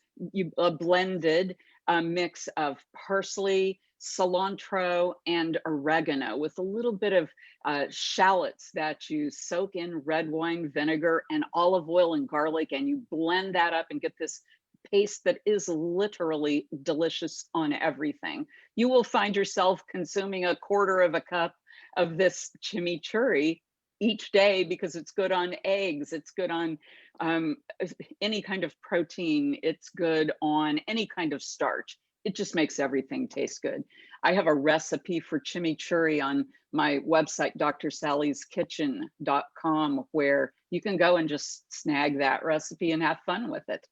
a blended mix of parsley, cilantro, and oregano with a little bit of shallots that you soak in red wine vinegar and olive oil and garlic, and you blend that up and get this paste that is literally delicious on everything. You will find yourself consuming a quarter of a cup of this chimichurri each day because it's good on eggs, it's good on any kind of protein, it's good on any kind of starch. It just makes everything taste good. I have a recipe for chimichurri on my website, DrSally'sKitchen.com, where you can go and just snag that recipe and have fun with it.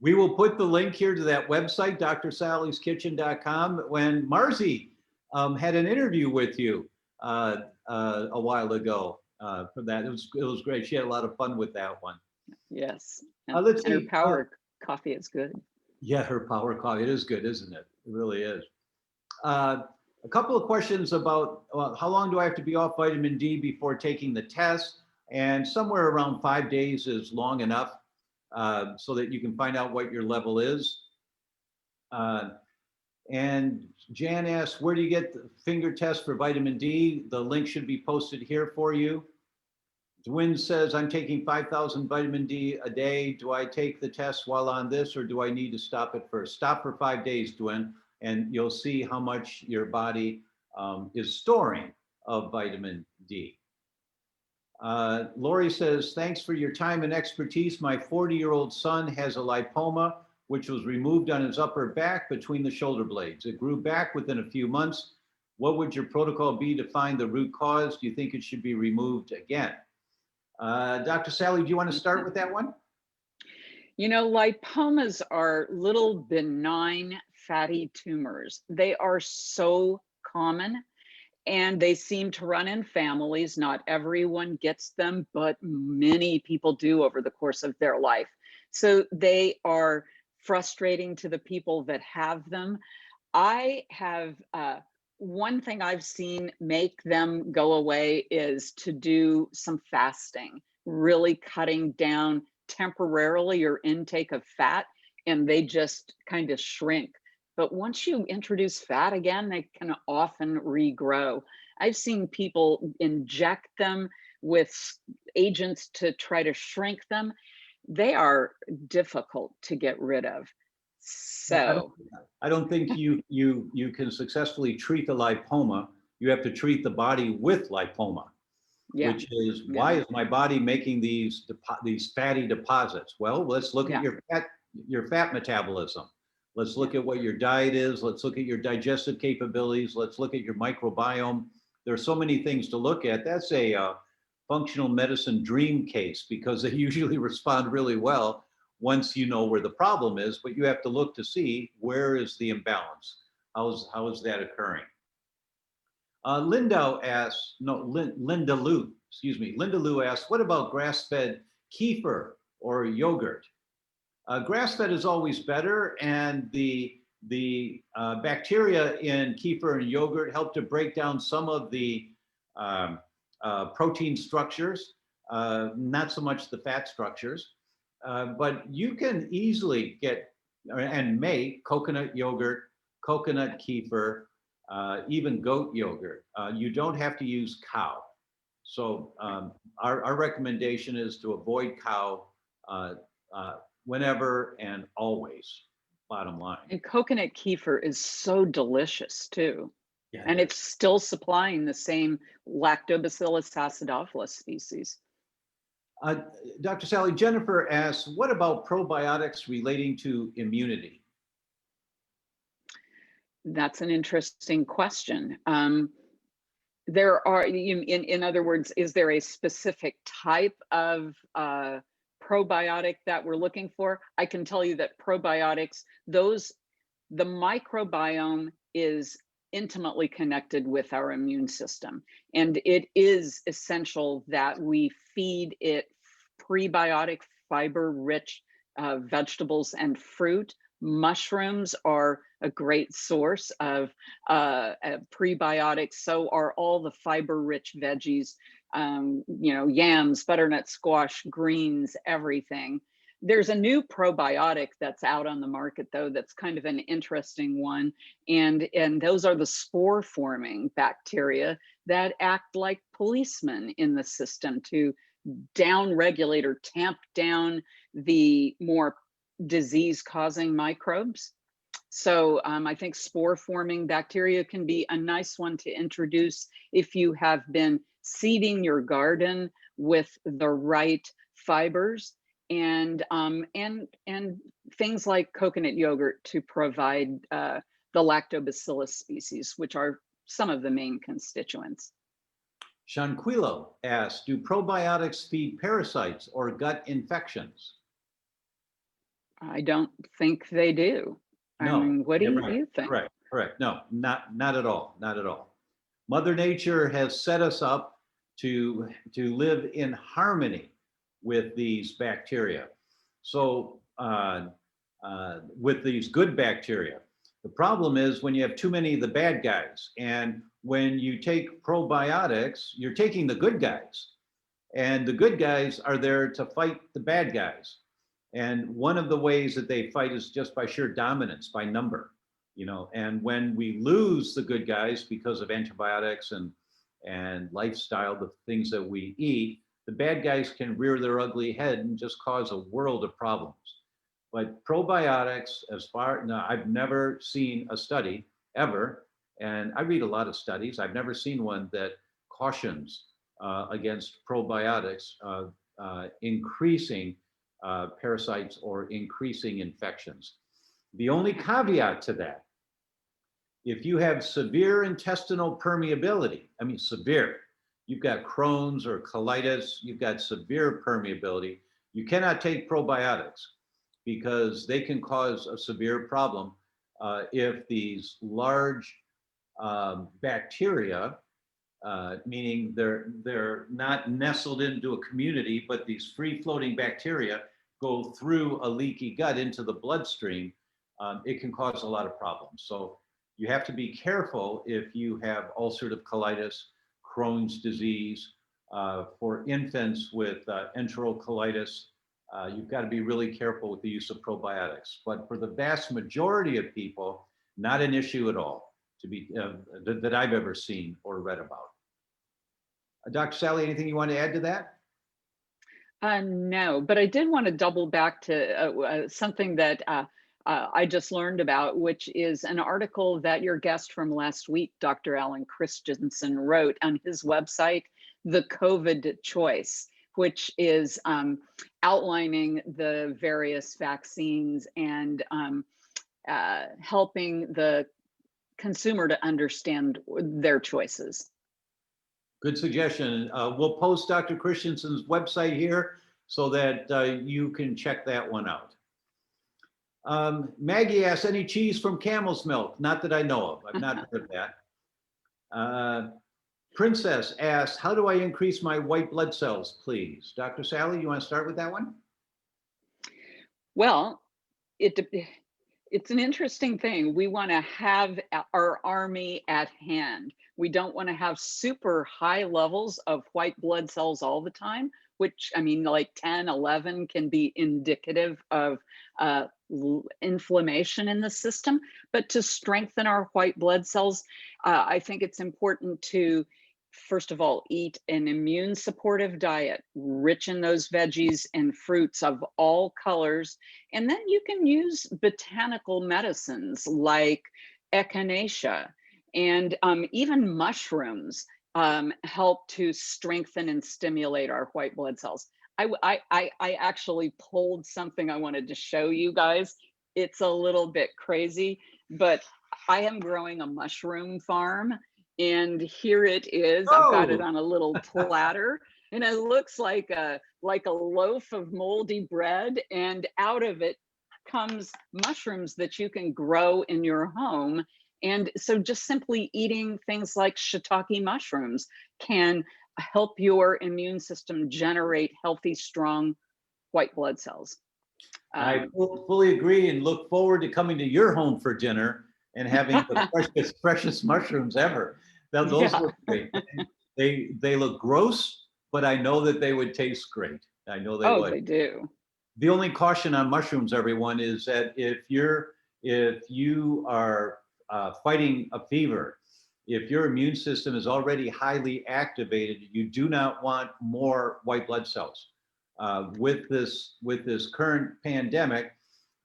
We will put the link here to that website, DrSally'sKitchen.com. When Marzi had an interview with you a while ago for that, it was great. She had a lot of fun with that one. Yes, Let's and her see. power coffee is good. Yeah, her power coffee. It is good, isn't it? It really is. A couple of questions about how long do I have to be off vitamin D before taking the test? And somewhere around 5 days is long enough so that you can find out what your level is. And Jan asks, where do you get the finger test for vitamin D? The link should be posted here for you. Dwin says, I'm taking 5,000 vitamin D a day. Do I take the test while on this, or do I need to stop it first? Stop for 5 days, Dwin, and you'll see how much your body is storing of vitamin D. Lori says, thanks for your time and expertise. My 40-year-old son has a lipoma, which was removed on his upper back between the shoulder blades. It grew back within a few months. What would your protocol be to find the root cause? Do you think it should be removed again? Dr. Sally, do you want to start with that one? You know, lipomas are little benign fatty tumors. They are so common and they seem to run in families. Not everyone gets them, but many people do over the course of their life. So they are frustrating to the people that have them. I have one thing I've seen make them go away is to do some fasting, really cutting down temporarily your intake of fat, and they just kind of shrink. But once you introduce fat again, they can often regrow. I've seen people inject them with agents to try to shrink them. They are difficult to get rid of. So I don't think you can successfully treat the lipoma. You have to treat the body with lipoma, yeah, which is why is my body making these fatty deposits? Well, let's look at your fat metabolism. Let's look at what your diet is. Let's look at your digestive capabilities. Let's look at your microbiome. There are so many things to look at. That's a functional medicine dream case because they usually respond really well once you know where the problem is, but you have to look to see where is the imbalance. How is that occurring? Linda Lou asks, what about grass-fed kefir or yogurt? Grass-fed is always better, and the bacteria in kefir and yogurt help to break down some of the protein structures, not so much the fat structures. But you can easily get and make coconut yogurt, coconut kefir, even goat yogurt. You don't have to use cow. So our recommendation is to avoid cow whenever and always, bottom line. and coconut kefir is so delicious too. Yeah, And it's still supplying the same Lactobacillus acidophilus species. Dr. Sally, Jennifer asks, what about probiotics relating to immunity? That's an interesting question. There are, in other words, is there a specific type of probiotic that we're looking for? I can tell you that probiotics, the microbiome is intimately connected with our immune system. And it is essential that we feed it prebiotic, fiber-rich vegetables and fruit Mushrooms are a great source of prebiotics. So are all the fiber-rich veggies, yams, butternut squash, greens, everything. There's a new probiotic that's out on the market, though, that's kind of an interesting one. And those are the spore-forming bacteria that act like policemen in the system to down-regulate or tamp down the more disease-causing microbes. So I think spore-forming bacteria can be a nice one to introduce if you have been seeding your garden with the right fibers, and things like coconut yogurt to provide the lactobacillus species, which are some of the main constituents. Shanquilo asks, do probiotics feed parasites or gut infections? I don't think they do. I No, mean, what do yeah, right, you think? correct. No, not at all, not at all. Mother Nature has set us up to live in harmony with these bacteria. So with these good bacteria, the problem is when you have too many of the bad guys, and when you take probiotics, you're taking the good guys, and the good guys are there to fight the bad guys. And one of the ways that they fight is just by sheer dominance, by number, and when we lose the good guys because of antibiotics and lifestyle, the things that we eat, the bad guys can rear their ugly head and just cause a world of problems. But probiotics, now I've never seen a study ever, and I read a lot of studies. I've never seen one that cautions against probiotics increasing parasites or increasing infections. The only caveat to that, if you have severe intestinal permeability, I mean severe, you've got Crohn's or colitis, you've got severe permeability, you cannot take probiotics because they can cause a severe problem if these large bacteria, meaning they're not nestled into a community, but these free-floating bacteria go through a leaky gut into the bloodstream, it can cause a lot of problems. So you have to be careful if you have ulcerative colitis, Crohn's disease. For infants with enterocolitis, you've got to be really careful with the use of probiotics. But for the vast majority of people, not an issue at all that I've ever seen or read about. Dr. Sally, anything you want to add to that? No, but I did want to double back to something that I just learned about, which is an article that your guest from last week, Dr. Alan Christensen, wrote on his website, The COVID Choice, which is outlining the various vaccines and helping the consumer to understand their choices. Good suggestion. We'll post Dr. Christensen's website here so that you can check that one out. Maggie asks, any cheese from camel's milk? Not that I know of. I've not heard of that. Princess asks, how do I increase my white blood cells, please? Dr. Sally, you want to start with that one? Well, it's an interesting thing. We want to have our army at hand. We don't want to have super high levels of white blood cells all the time, which, I mean, like 10, 11 can be indicative of inflammation in the system. But to strengthen our white blood cells, I think it's important to, first of all, eat an immune supportive diet, rich in those veggies and fruits of all colors. And then you can use botanical medicines like echinacea, and even mushrooms help to strengthen and stimulate our white blood cells. I actually pulled something I wanted to show you guys. It's a little bit crazy, but I am growing a mushroom farm. And here it is. I've got it on a little platter, and it looks like a loaf of moldy bread. And out of it comes mushrooms that you can grow in your home. And so just simply eating things like shiitake mushrooms can help your immune system generate healthy, strong white blood cells. I Um, fully agree and look forward to coming to your home for dinner and having the freshest mushrooms ever. Those yeah. look great. They look gross, but I know that they would taste great. I know they Oh, would. they do. The only caution on mushrooms, everyone, is that if you are fighting a fever, if your immune system is already highly activated, you do not want more white blood cells. With this current pandemic,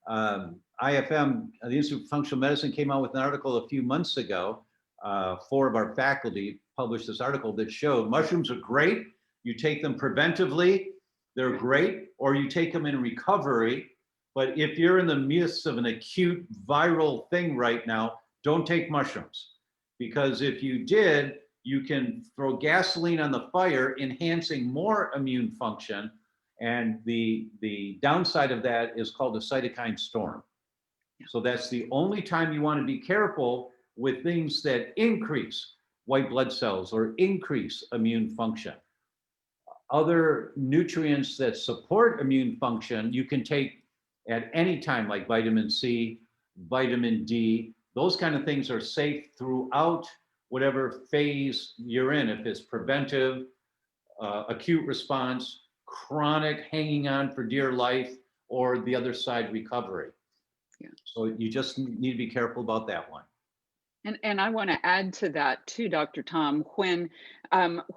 IFM, the Institute of Functional Medicine, came out with an article a few months ago. 4 of our faculty published this article that showed mushrooms are great. You take them preventively, they're great, or you take them in recovery. But if you're in the midst of an acute viral thing right now, don't take mushrooms. Because if you did, you can throw gasoline on the fire, enhancing more immune function. And the downside of that is called a cytokine storm. So that's the only time you want to be careful with things that increase white blood cells or increase immune function. Other nutrients that support immune function you can take at any time, like vitamin C, vitamin D. Those kind of things are safe throughout whatever phase you're in. If it's preventive, acute response, chronic hanging on for dear life, or the other side, recovery. Yeah. So you just need to be careful about that one. And I want to add to that too, Dr. Tom. When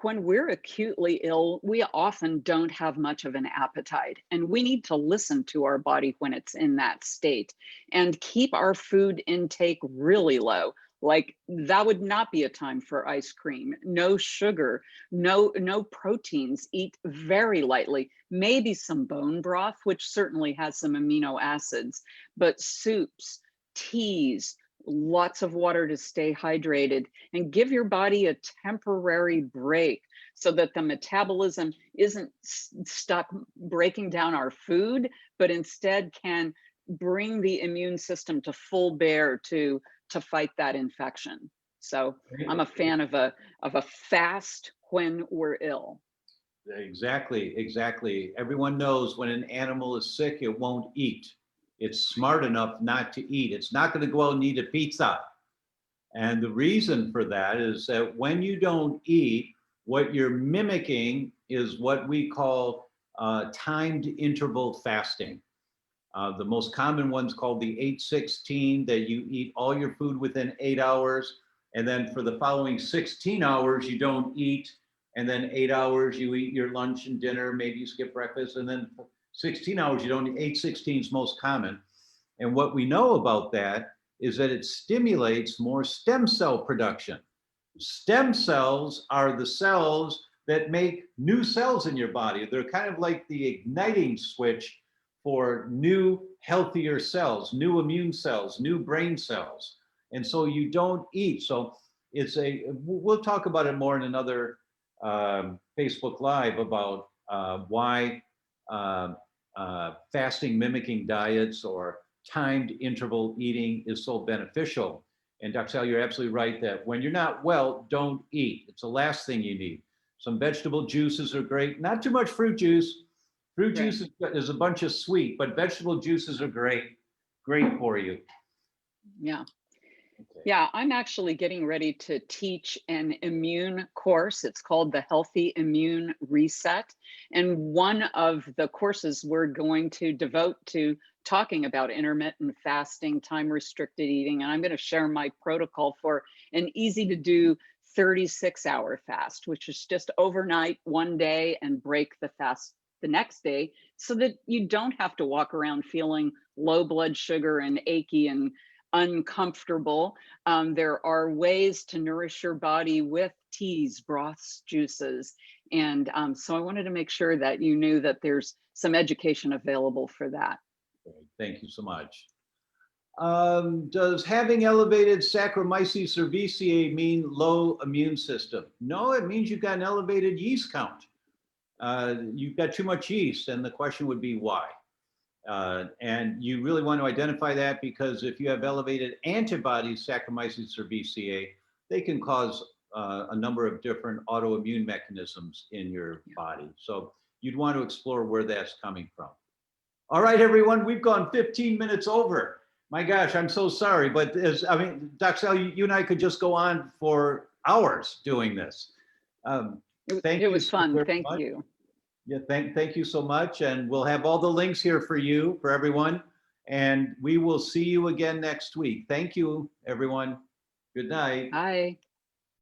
we're acutely ill, we often don't have much of an appetite, and we need to listen to our body when it's in that state and keep our food intake really low. Like that would not be a time for ice cream. No sugar, no proteins. Eat very lightly. Maybe some bone broth, which certainly has some amino acids, but soups, teas, lots of water to stay hydrated, and give your body a temporary break so that the metabolism isn't stuck breaking down our food, but instead can bring the immune system to full bear to fight that infection. So I'm a fan of a fast when we're ill. Exactly. Everyone knows when an animal is sick, it won't eat. It's smart enough not to eat. It's not going to go out and eat a pizza. And the reason for that is that when you don't eat, what you're mimicking is what we call timed interval fasting. The most common one's called the 8-16, that you eat all your food within 8 hours. And then for the following 16 hours, you don't eat. And then 8 hours, you eat your lunch and dinner, maybe you skip breakfast. And then 16 hours, you don't eat. 8-16 is most common. And what we know about that is that it stimulates more stem cell production. Stem cells are the cells that make new cells in your body. They're kind of like the igniting switch for new, healthier cells, new immune cells, new brain cells. And so you don't eat. So we'll talk about it more in another Facebook Live about why fasting mimicking diets or timed interval eating is so beneficial. And Dr. Sal, you're absolutely right that when you're not well, don't eat. It's the last thing you need. Some vegetable juices are great. Not too much fruit juice. Fruit Right. juice is a bunch of sweet, but vegetable juices are great for you. Yeah. Okay. Yeah, I'm actually getting ready to teach an immune course. It's called the Healthy Immune Reset. And one of the courses we're going to devote to talking about intermittent fasting, time restricted eating. And I'm going to share my protocol for an easy to do 36-hour fast, which is just overnight, one day, and break the fast the next day so that you don't have to walk around feeling low blood sugar and achy and uncomfortable. There are ways to nourish your body with teas, broths, juices. And so I wanted to make sure that you knew that there's some education available for that. Thank you so much. Does having elevated Saccharomyces cerevisiae mean low immune system? No, it means you've got an elevated yeast count. You've got too much yeast, and the question would be why? And you really want to identify that, because if you have elevated antibodies, Saccharomyces cerevisiae, they can cause a number of different autoimmune mechanisms in your body. So you'd want to explore where that's coming from. All right, everyone, we've gone 15 minutes over. My gosh, I'm so sorry, but Dr. Sal, you and I could just go on for hours doing this. Thank It you was so fun. very Thank much. you. Yeah, thank you so much. And we'll have all the links here for you, for everyone. And we will see you again next week. Thank you, everyone. Good night. Bye.